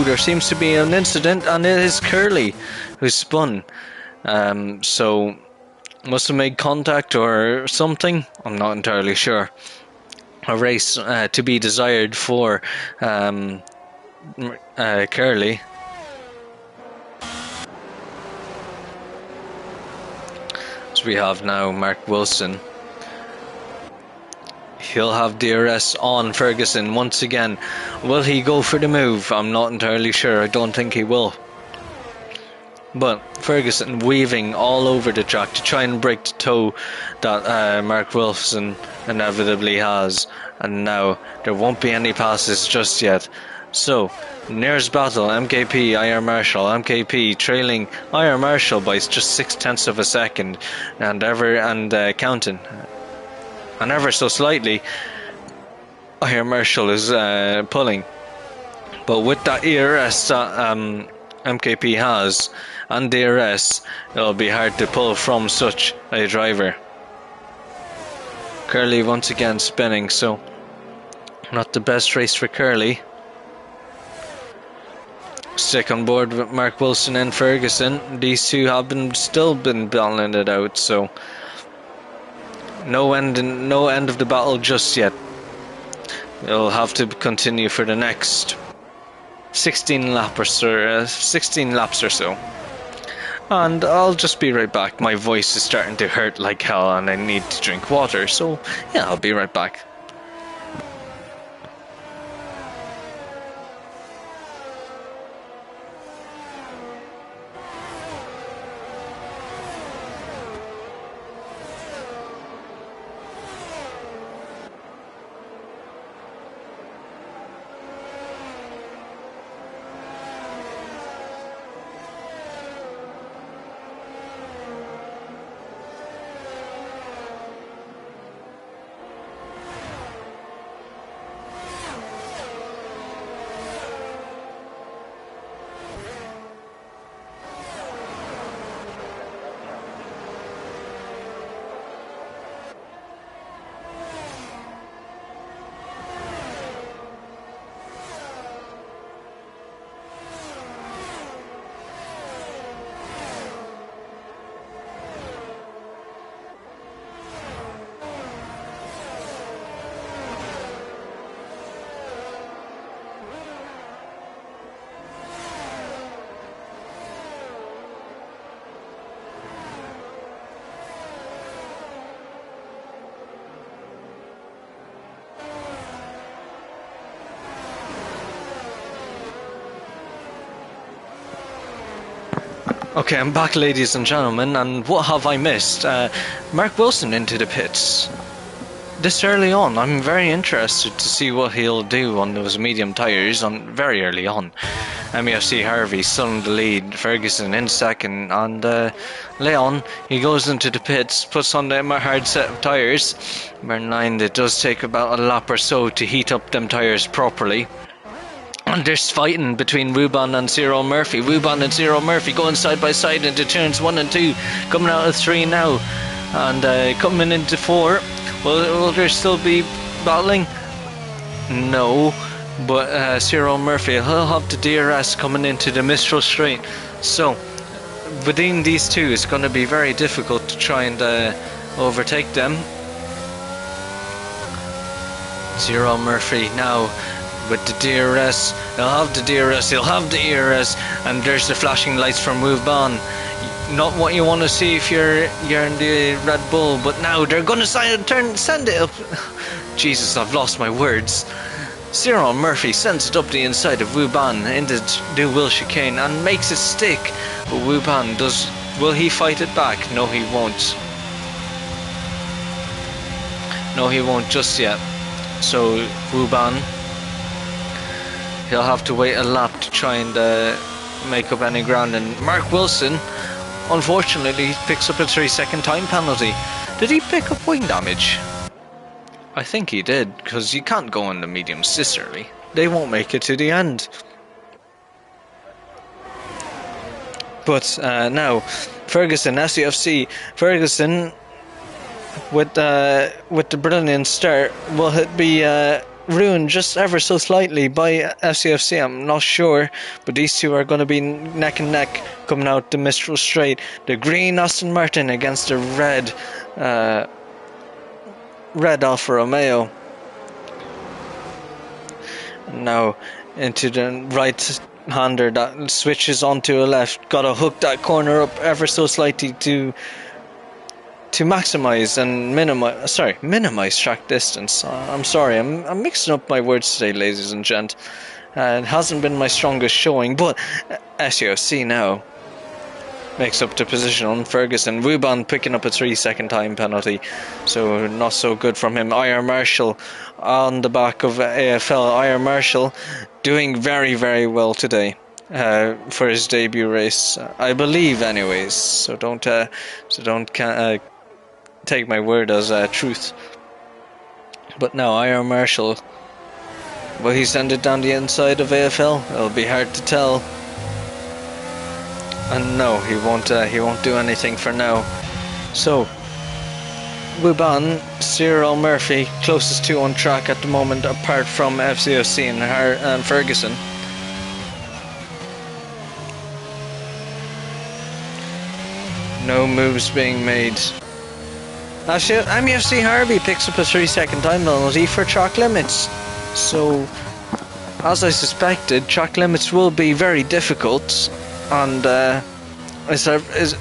[SPEAKER 1] There seems to be an incident, and it is Curly who spun. So must have made contact or something. I'm not entirely sure. A race to be desired for Curly. So we have now Mark Wilson. He'll have DRS on Ferguson once again. Will he go for the move? I'm not entirely sure. I don't think he will. But Ferguson weaving all over the track to try and break the toe that Mark Wilson inevitably has. And now there won't be any passes just yet. So, nearest battle, MKP, IR Marshall. MKP trailing IR Marshall by just 0.6 of a second. And counting. And ever so slightly, IR Marshall is pulling. But with that ERS that MKP has and DRS, it'll be hard to pull from such a driver. Curly once again spinning, so not the best race for Curly. Stick on board with Mark Wilson and Ferguson. These two have still been battling it out, so no end of the battle just yet. It'll have to continue for the next 16 laps or so. And I'll just be right back. My voice is starting to hurt like hell and I need to drink water, so yeah, I'll be right back. Okay, I'm back, ladies and gentlemen, and what have I missed? Mark Wilson into the pits. This early on, I'm very interested to see what he'll do on those medium tyres very early on. MEFC Harvey still in the lead, Ferguson in second, and Leon, he goes into the pits, puts on them a hard set of tyres. Bear in mind, it does take about a lap or so to heat up them tyres properly. And there's fighting between Wuban and Cyril Murphy. Wuban and Cyril Murphy going side by side into turns 1 and 2. Coming out of 3 now. And coming into 4. Will there still be battling? No. But Cyril Murphy, he'll have the DRS coming into the Mistral Straight. So, within these two, it's going to be very difficult to try and overtake them. Cyril Murphy now with the DRS, he'll have the DRS, he'll have the ERS, and there's the flashing lights from Wuban. Not what you want to see if you're in the Red Bull, but now they're going to send it up. Jesus, I've lost my words. Cyril Murphy sends it up the inside of Wuban into the Will chicane and makes it stick. But Wuban will he fight it back? No, he won't. No, he won't just yet. So Wuban, he'll have to wait a lap to try and make up any ground. And Mark Wilson, unfortunately, picks up a 3-second time penalty. Did he pick up wing damage? I think he did, because you can't go on the mediums this early. They won't make it to the end. But now, Ferguson, SUFC, Ferguson with the brilliant start will be ruined just ever so slightly by SUFC. I'm not sure, but these two are going to be neck and neck coming out the Mistral Straight. The green Aston Martin against the red Alfa Romeo. Now into the right-hander that switches onto a left. Got to hook that corner up ever so slightly to maximize and minimize track distance. I'm sorry, I'm mixing up my words today, ladies and gent. It hasn't been my strongest showing, but S07 now makes up the position on Ferguson. Wuban picking up a 3-second time penalty, so not so good from him. Iron Marshall on the back of AFL. Iron Marshall doing very, very well today for his debut race, I believe, anyways. So don't take my word as truth. But now Iron Marshall, will he send it down the inside of AFL? It'll be hard to tell. And no, he won't do anything for now. So Wuban, Cyril Murphy, closest two on track at the moment, apart from FCOC and Ferguson. No moves being made. Actually, MUFC Harvey picks up a 3-second time penalty for track limits. So, as I suspected, track limits will be very difficult. And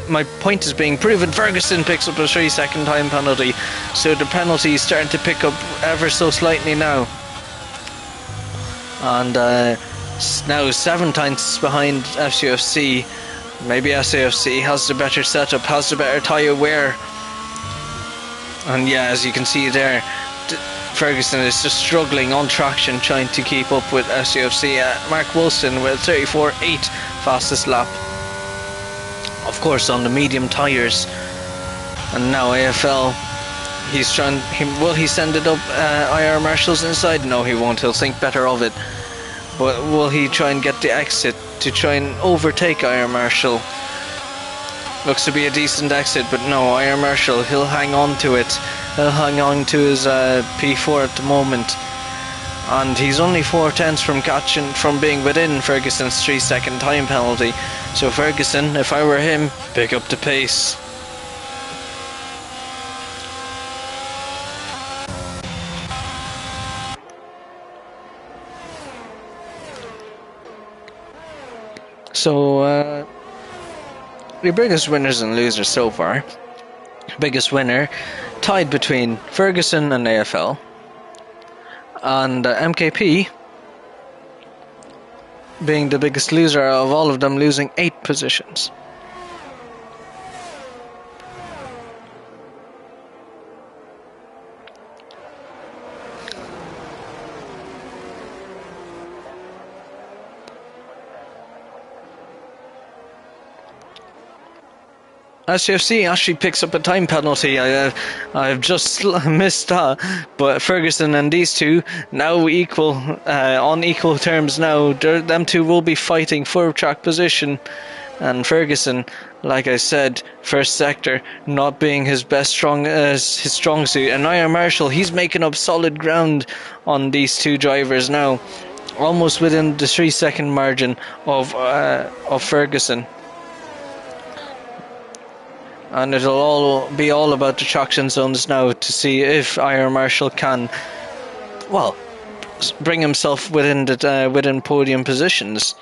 [SPEAKER 1] my point is being proven. Ferguson picks up a 3-second time penalty, so the penalty is starting to pick up ever so slightly now. And now 7 tenths behind FCFC. Maybe SAFC has the better setup, has the better tyre wear. And yeah, as you can see there, Ferguson is just struggling on traction, trying to keep up with SCFC. Mark Wilson with 34.8 fastest lap, of course on the medium tyres. And now AFL, he's trying. Will he send it up IR Marshall's inside? No, he won't. He'll think better of it. But will he try and get the exit to try and overtake IR Marshall? Looks to be a decent exit, but no, Iron Marshall, he'll hang on to it. He'll hang on to his P4 at the moment. And he's only 4 tenths from being within Ferguson's 3-second time penalty. So Ferguson, if I were him, pick up the pace. So, your biggest winners and losers so far. Biggest winner tied between Ferguson and AFL, and MKP being the biggest loser of all of them, losing 8 positions. SCFC actually picks up a time penalty. I've just missed that, but Ferguson and these two now equal on equal terms now. Them two will be fighting for track position, and Ferguson, like I said, first sector not being his strong suit, and Iron Marshall, he's making up solid ground on these two drivers now, almost within the 3-second margin of Ferguson. And it'll all be about the traction zones now to see if Iron Marshall can, well, bring himself within podium positions.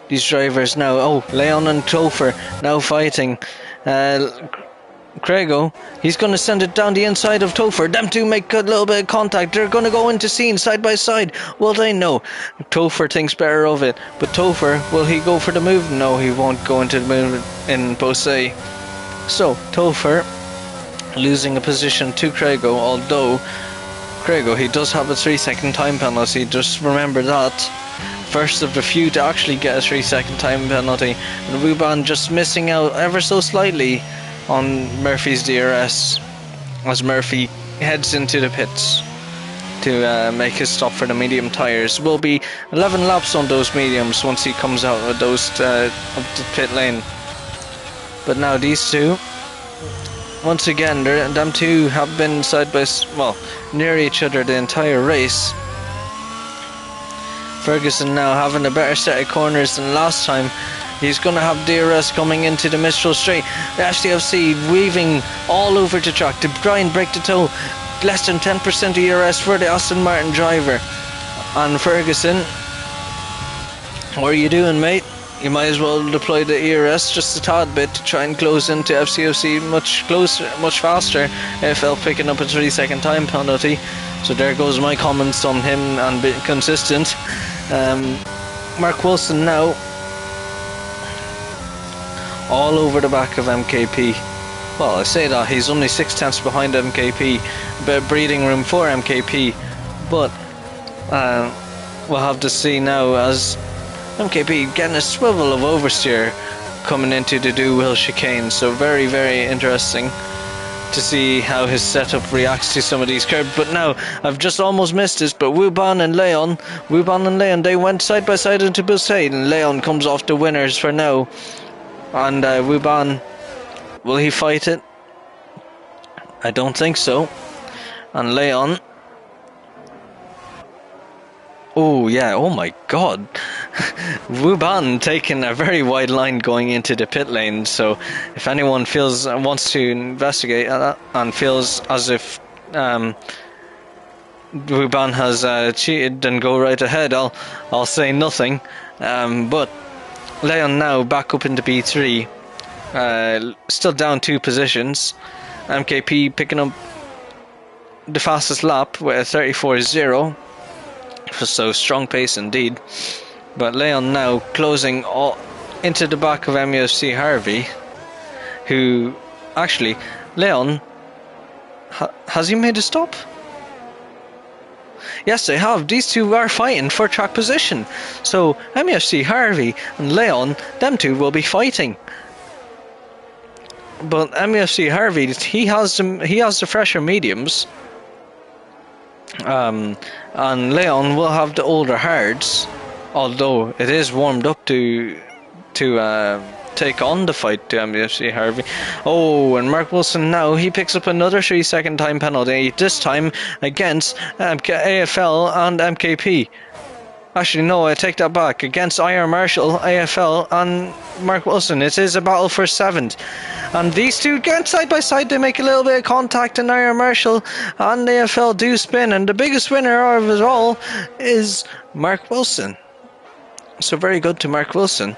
[SPEAKER 1] These drivers now, Leon and Topher now fighting. Craigo, he's going to send it down the inside of Topher. Them two make a little bit of contact. They're going to go into scene side by side. Well, they know. Topher thinks better of it. But Topher, will he go for the move? No, he won't go into the move in Beausset. So, Topher losing a position to Craigo, although Craigo, he does have a 3-second time penalty. Just remember that. First of the few to actually get a 3-second time penalty. And Wuban just missing out ever so slightly on Murphy's DRS as Murphy heads into the pits to make his stop for the medium tyres. Will be 11 laps on those mediums once he comes out of those of the pit lane. But now these two, once again, them two have been near each other the entire race. Ferguson now having a better set of corners than last time. He's going to have DRS coming into the Mistral Straight. FCFC weaving all over the track to try and break the toe. Less than 10% DRS for the Aston Martin driver. And Ferguson, what are you doing, mate? You might as well deploy the ERS just a tad bit to try and close into FCFC much closer, much faster. AFL picking up a 3-second time penalty. So there goes my comments on him and being consistent. Mark Wilson now all over the back of MKP. Well, I say that he's only 6 tenths behind MKP, but breathing room for MKP. But we'll have to see now as MKP getting a swivel of oversteer coming into the Do-Will chicane. So very, very interesting to see how his setup reacts to some of these curves. But now I've just almost missed this, but Wuban and Leon, they went side by side into Busade, and Leon comes off the winners for now. And Wuban, will he fight it? I don't think so. And Leon, oh yeah, oh my god. Wuban taking a very wide line going into the pit lane, so if anyone wants to investigate and feels as if Wuban has cheated, then go right ahead. I'll say nothing. But Leon now back up into B3, still down 2 positions. MKP picking up the fastest lap with a 34.0. So strong pace indeed. But Leon now closing into the back of MUFC Harvey, who actually, Leon, has he made a stop? Yes, they have. These two are fighting for track position. So MUFC Harvey and Leon, them two will be fighting. But MUFC Harvey, he has the fresher mediums. And Leon will have the older hards, although it is warmed up to take on the fight to MUFC Harvey. Oh, and Mark Wilson now, he picks up another 3-second time penalty, this time against AFL and MKP. Actually, no, I take that back. Against IR Marshall, AFL and Mark Wilson. It is a battle for 7th. And these two get side by side. They make a little bit of contact, and IR Marshall and AFL do spin. And the biggest winner of it all is Mark Wilson. So very good to Mark Wilson.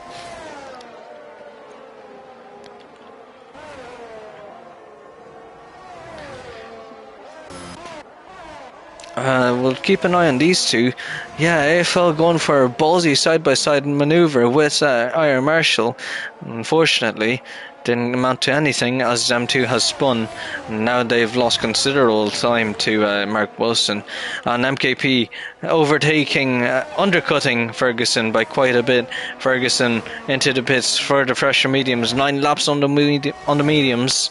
[SPEAKER 1] We'll keep an eye on these two. Yeah, AFL going for a ballsy side-by-side manoeuvre with IR Marshall. Unfortunately, didn't amount to anything as them two has spun. Now they've lost considerable time to Mark Wilson. And MKP overtaking, undercutting Ferguson by quite a bit. Ferguson into the pits for the fresher mediums. 9 laps on the mediums.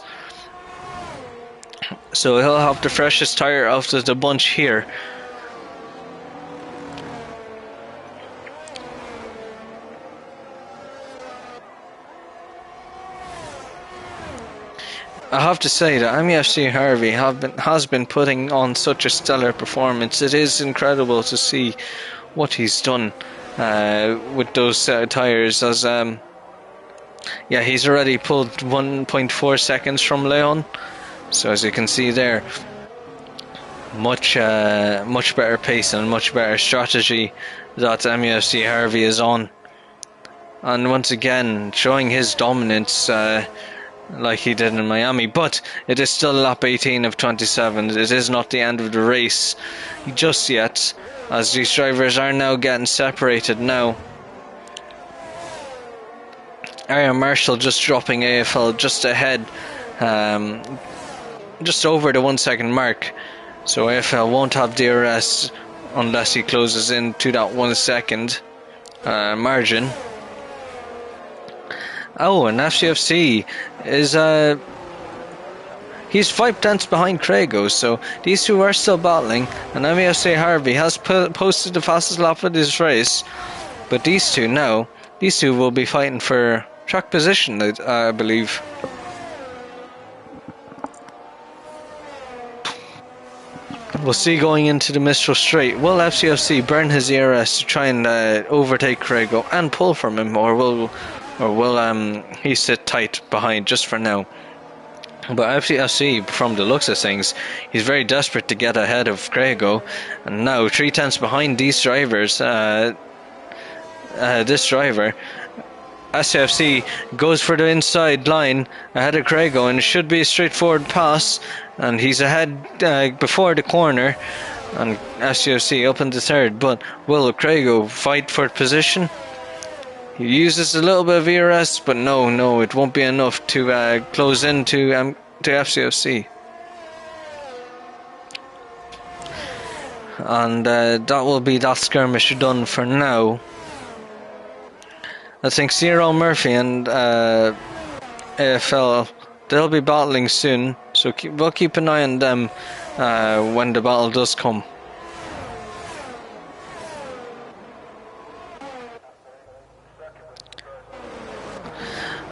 [SPEAKER 1] So he'll have the freshest tyre out of the bunch here. I have to say that MUFC Harvey has been putting on such a stellar performance. It is incredible to see what he's done with those tyres. As yeah, he's already pulled 1.4 seconds from Leon. So as you can see there, much better pace and much better strategy that MUFC Harvey is on. And once again, showing his dominance like he did in Miami. But it is still lap 18 of 27. It is not the end of the race just yet, as these drivers are now getting separated now. Aaron Marshall just dropping AFL just ahead, just over the 1 second mark. So AFL won't have DRS unless he closes into that 1 second margin. Oh, and FCFC is he's 5 tenths behind Craigo, so these two are still battling. And MUFC Harvey has posted the fastest lap of this race, but these two will be fighting for track position, I believe. We'll see going into the Mistral Straight. Will FCFC burn his ERS to try and overtake Craigo and pull from him, or will or will he sit tight behind just for now? But FCFC, from the looks of things, he's very desperate to get ahead of Craigo, and now 3/10 behind these drivers. This driver, SFC, goes for the inside line ahead of Craigo, and it should be a straightforward pass. And he's ahead before the corner, and SFC up in the third. But will Craigo fight for position? He uses a little bit of ERS, but no, it won't be enough to close into to FCFC. And that will be that skirmish done for now. I think Cyril Murphy and AFL, they'll be battling soon, so we'll keep an eye on them when the battle does come.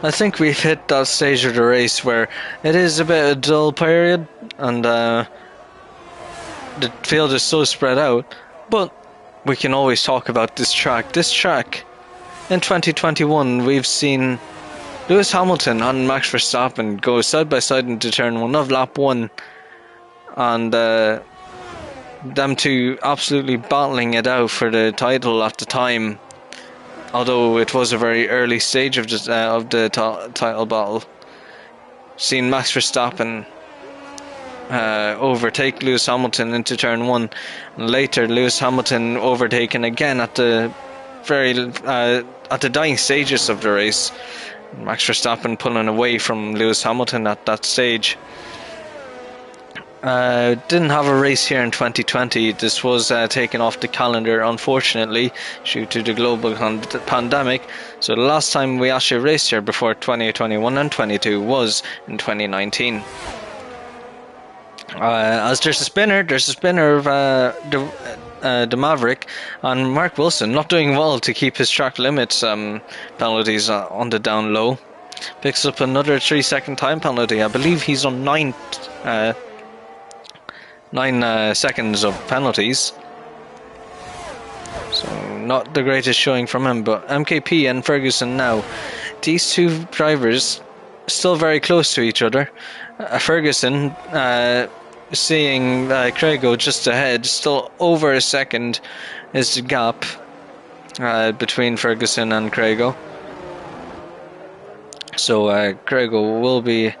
[SPEAKER 1] I think we've hit that stage of the race where it is a bit of a dull period, and the field is so spread out, but we can always talk about this track. This track, in 2021, we've seen Lewis Hamilton and Max Verstappen go side by side into turn 1 of lap 1, and them two absolutely battling it out for the title at the time. Although it was a very early stage of the title battle, seen Max Verstappen overtake Lewis Hamilton into turn 1, and later Lewis Hamilton overtaken again at the dying stages of the race. Max Verstappen pulling away from Lewis Hamilton at that stage. Didn't have a race here in 2020. This was taken off the calendar, unfortunately, due to the global pandemic. So the last time we actually raced here before 2021 and 22 was in 2019. As there's a spinner of the Maverick, and Mark Wilson not doing well to keep his track limits penalties on the down low. Picks up another 3-second time penalty. I believe he's on 9 seconds of penalties, so not the greatest showing from him. But MKP and Ferguson now, these two drivers still very close to each other. Ferguson seeing Craigo just ahead, still over a second is the gap between Ferguson and Craigo. So Craigo will be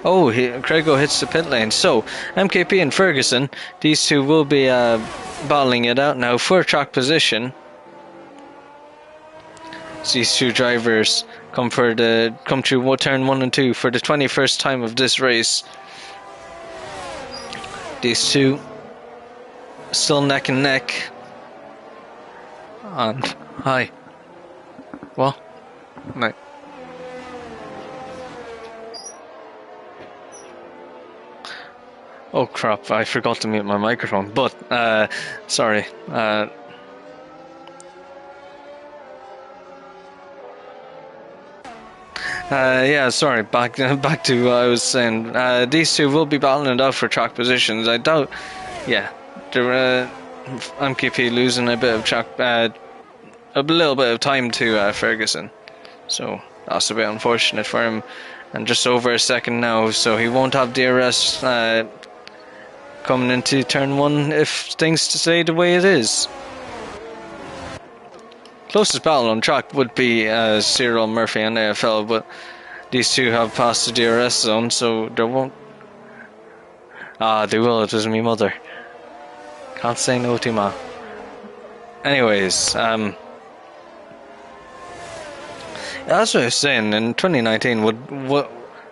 [SPEAKER 1] Craigo hits the pit lane. So MKP and Ferguson, these two will be battling it out now for track position. So these two drivers come through turn 1 and 2 for the 21st time of this race. These two still neck and neck. And hi. What? No. Oh crap, I forgot to mute my microphone, but sorry. Sorry, back to what I was saying. These two will be battling it out for track positions. I doubt, they're MKP losing a bit of track, a little bit of time to Ferguson. So that's a bit unfortunate for him. And just over a second now, so he won't have DRS coming into turn 1 if things stay the way it is. Closest battle on track would be Cyril Murphy and AFL, but these two have passed the DRS zone, so there won't. They will. It was me mother. Can't say no to ma. Anyways, as I was saying, in 2019,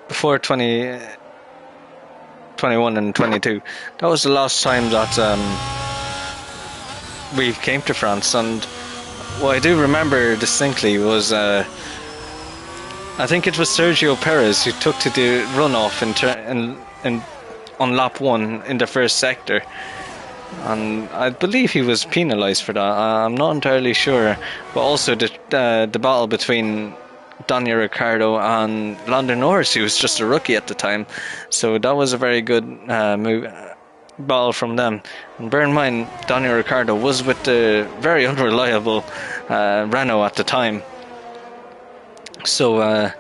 [SPEAKER 1] before 2021 and 22, that was the last time that we came to France. And what I do remember distinctly was, I think it was Sergio Perez who took to the runoff on lap 1 in the first sector. And I believe he was penalised for that. I'm not entirely sure. But also the battle between Daniel Ricciardo and Lando Norris, who was just a rookie at the time. So that was a very good move. battle from them. And bear in mind, Daniel Ricciardo was with the very unreliable Renault at the time. So,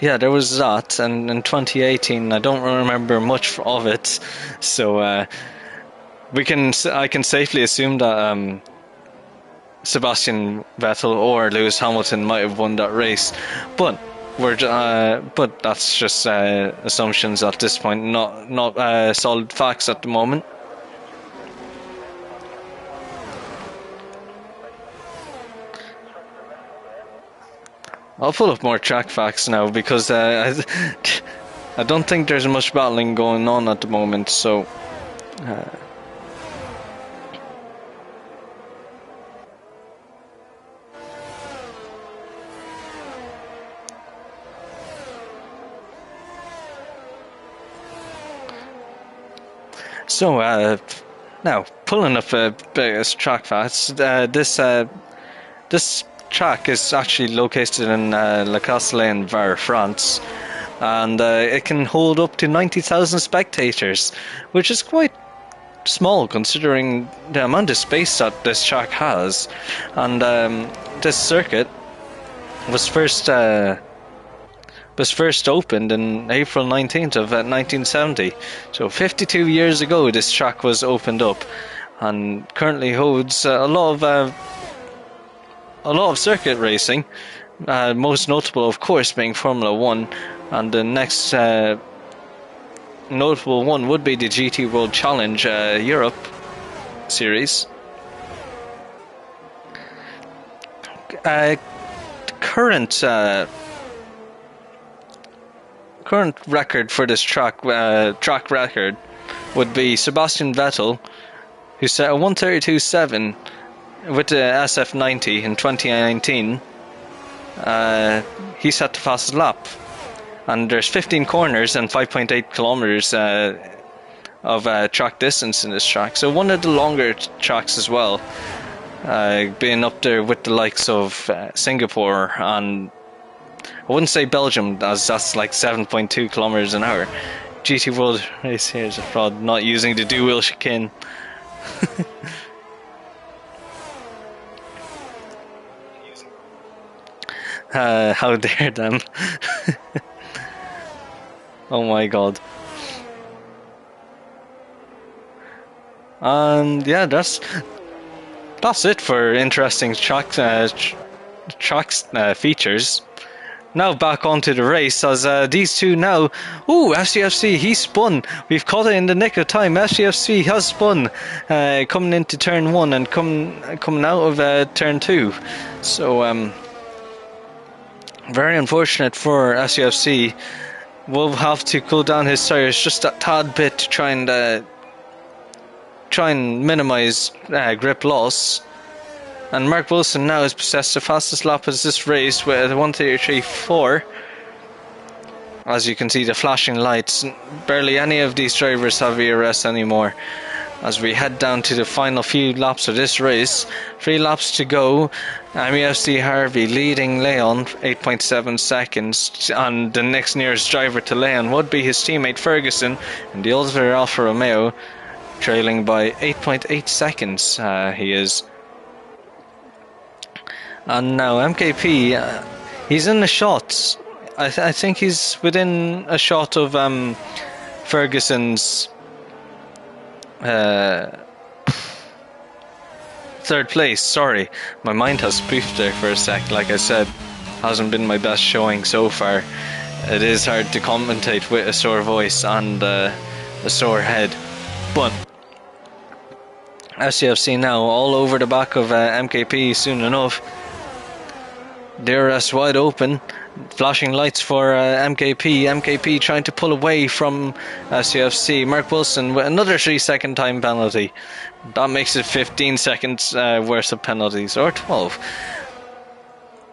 [SPEAKER 1] yeah, there was that. And in 2018, I don't remember much of it. So, I can safely assume that Sebastian Vettel or Lewis Hamilton might have won that race, but that's just assumptions at this point, not solid facts at the moment. I'll pull up more track facts now because I don't think there's much battling going on at the moment. So. So, now pulling up biggest track facts. This track is actually located in La Castellane-Var, France, and it can hold up to 90,000 spectators, which is quite small considering the amount of space that this track has. And this circuit was first opened in April 19th of 1970. So 52 years ago this track was opened up, and currently holds a lot of circuit racing, most notable of course being Formula 1, and the next notable one would be the GT World Challenge Europe series. Current record for this track record would be Sebastian Vettel, who set a 1:32.7 with the SF90 in 2019. He set the fastest lap, and there's 15 corners and 5.8 kilometers of track distance in this track, so one of the longer tracks as well, being up there with the likes of Singapore and I wouldn't say Belgium, as that's like 7.2 kilometers an hour. GT World Race here is a fraud, not using the dual chicane. How dare them? Oh my god. And yeah, that's it for interesting tracks features. Now back onto the race, as these two now. Ooh, FCFC, he spun. We've caught it in the nick of time. FCFC has spun, coming into turn 1 and coming out of turn 2. So very unfortunate for FCFC. Will have to cool down his tires just a tad bit to try and minimise grip loss. And Mark Wilson now has possessed the fastest lap of this race with a 1:33.4. As you can see, the flashing lights. Barely any of these drivers have ERS anymore. As we head down to the final few laps of this race, 3 laps to go. MEFC Harvey leading Leon 8.7 seconds, and the next nearest driver to Leon would be his teammate Ferguson in the Ultimate Alfa Romeo, trailing by 8.8 seconds. He is. And now MKP, he's in the shots. I think he's within a shot of Ferguson's third place. Sorry, my mind has spoofed there for a sec. Like I said, hasn't been my best showing so far. It is hard to commentate with a sore voice and a sore head. But SCFC now all over the back of MKP soon enough. DRS wide open, flashing lights for MKP. MKP trying to pull away from CFC. Mark Wilson with another 3-second time penalty. That makes it 15 seconds worth of penalties, or 12.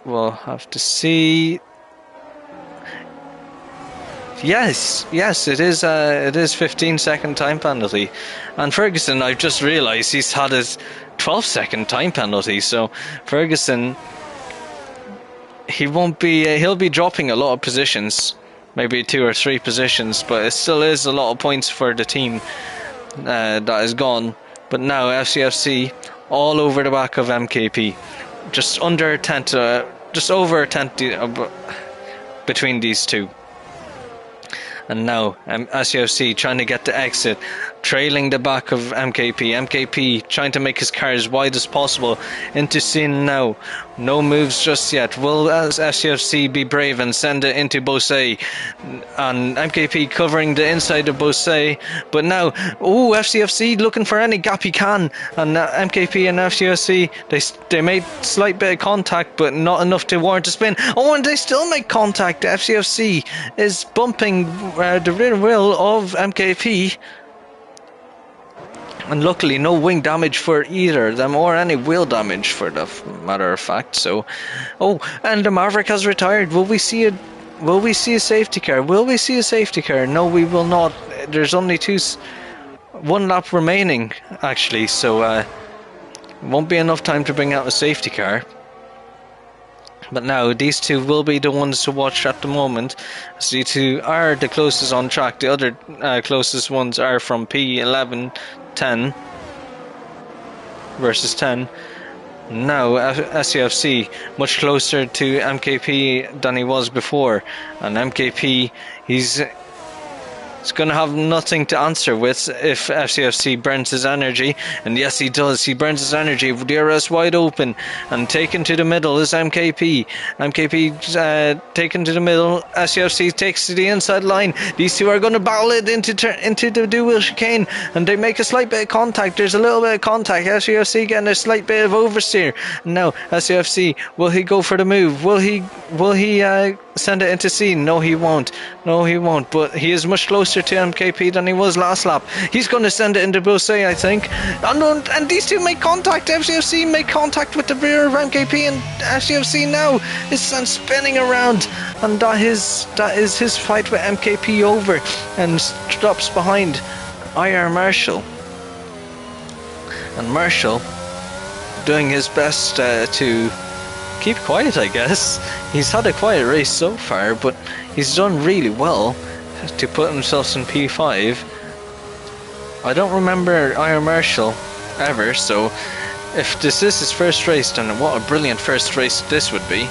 [SPEAKER 1] We'll have to see. Yes, it is 15-second time penalty. And Ferguson, I've just realised he's had his 12-second time penalty. So Ferguson, he'll be dropping a lot of positions maybe 2 or 3 positions, but it still is a lot of points for the team that is gone. But now FCFC all over the back of MKP, just under a tenth, just over a tenth between these two. And now SCFC trying to get the exit, trailing the back of MKP. MKP trying to make his car as wide as possible into Sin now. No moves just yet. Will SCFC be brave and send it into Beausset? And MKP covering the inside of Beausset. But now, FCFC looking for any gap he can. And MKP and FCFC, they made slight bit of contact, but not enough to warrant a spin. And they still make contact. FCFC is bumping the rear wheel of MKP. And luckily no wing damage for either of them, or any wheel damage for the matter of fact. So, and the Maverick has retired. Will we see a safety car? Will we see a safety car? No, we will not. There's only one lap remaining actually, so won't be enough time to bring out a safety car. But now these two will be the ones to watch at the moment. These two are the closest on track. The other closest ones are from P11, 10 versus 10. Now SCFC much closer to MKP than he was before. And MKP, he's going to have nothing to answer with if FCFC burns his energy. And yes, he does. He burns his energy. DRS wide open. And taken to the middle is MKP. MKP taken to the middle. SCFC takes to the inside line. These two are going to battle it into the dual chicane. And they make a slight bit of contact. There's a little bit of contact. SCFC getting a slight bit of oversteer. Now, SCFC, will he go for the move? Will he send it into C? No, he won't. But he is much closer to MKP than he was last lap. He's going to send it into Beausset, I think. And these two make contact. FCFC make contact with the rear of MKP, and FCFC now is sent spinning around. And that is his fight with MKP over, and stops behind IR Marshall. And Marshall doing his best to keep quiet, I guess. He's had a quiet race so far, but he's done really well to put himself in P5. I don't remember Iron Marshall ever, so if this is his first race, then what a brilliant first race this would be.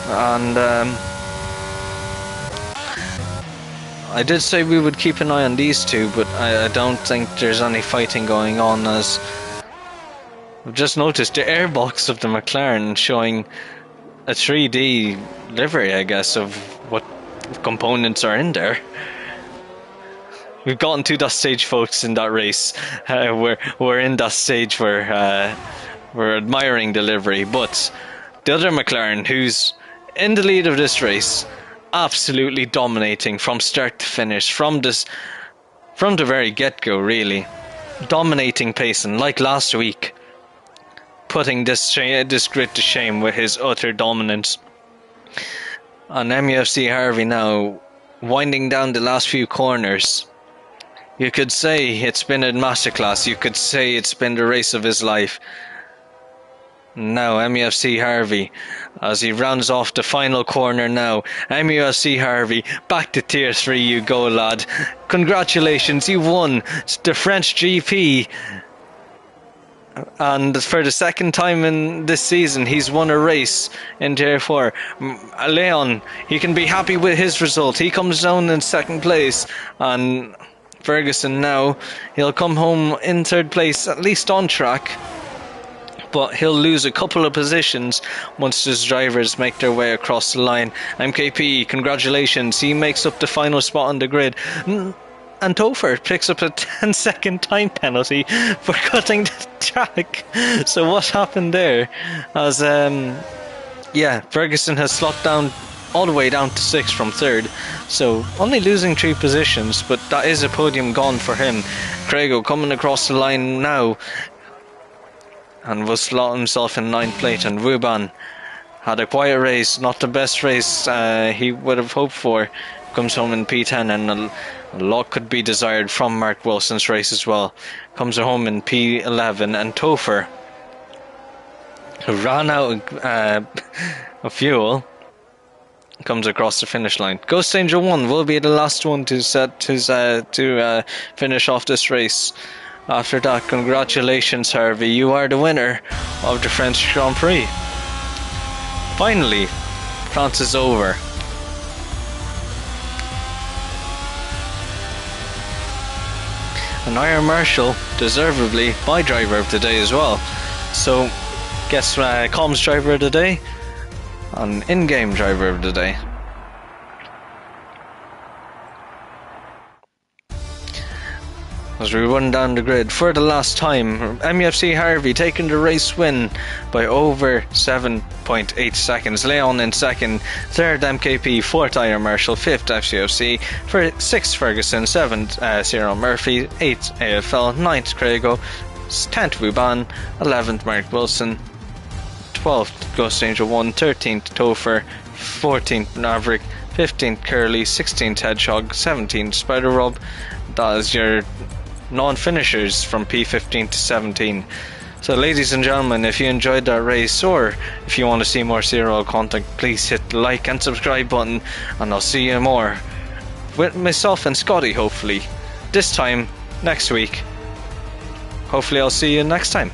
[SPEAKER 1] And I did say we would keep an eye on these two, but I don't think there's any fighting going on, as I've just noticed the airbox of the McLaren showing a 3D livery, I guess, of what components are in there. We've gotten to that stage, folks, in that race. We're in that stage where we're admiring the livery. But the other McLaren, who's in the lead of this race, absolutely dominating from start to finish, from the very get-go, really. Dominating pace, and like last week, putting this grid to shame with his utter dominance. And MUFC Harvey now winding down the last few corners. You could say it's been a masterclass. You could say it's been the race of his life. Now MUFC Harvey, as he rounds off the final corner now. MUFC Harvey, back to tier 3 you go, lad. Congratulations, you won the French GP. And for the second time in this season, he's won a race in Tier 4. Leon, he can be happy with his result. He comes down in second place. And Ferguson now, he'll come home in third place, at least on track. But he'll lose a couple of positions once his drivers make their way across the line. MKP, congratulations. He makes up the final spot on the grid. And Topher picks up a 10-second time penalty for cutting the track. So what happened there? As Ferguson has slopped down all the way down to 6th from 3rd. So only losing 3 positions, but that is a podium gone for him. Craigo coming across the line now, and will slot himself in 9th place. And Wuban had a quiet race, not the best race he would have hoped for. Comes home in P10, and a lot could be desired from Mark Wilson's race as well. Comes home in P11, and Topher, who ran out of fuel, comes across the finish line. Ghost Angel 1 will be the last one to finish off this race. After that, congratulations, Harvey. You are the winner of the French Grand Prix. Finally, France is over. And Iron Marshall, deservedly, my driver of the day as well. So, guess comms driver of the day and in-game driver of the day. As we run down the grid for the last time, MUFC Harvey taking the race win by over 7.8 seconds. Leon in second, third MKP, fourth Iron Marshall, fifth FCFC, sixth Ferguson, seventh Cyril Murphy, eighth AFL, ninth Craigo, 10th Wuban, 11th Mark Wilson, 12th Ghost Angel 1, 13th Topher, 14th Maverick, 15th Curly, 16th Hedgehog, 17th Spider Rob. That is your non-finishers from P15 to 17. So ladies and gentlemen, if you enjoyed that race, or if you want to see more serial content, please hit the like and subscribe button, and I'll see you more with myself and Scotty, hopefully this time next week. Hopefully I'll see you next time.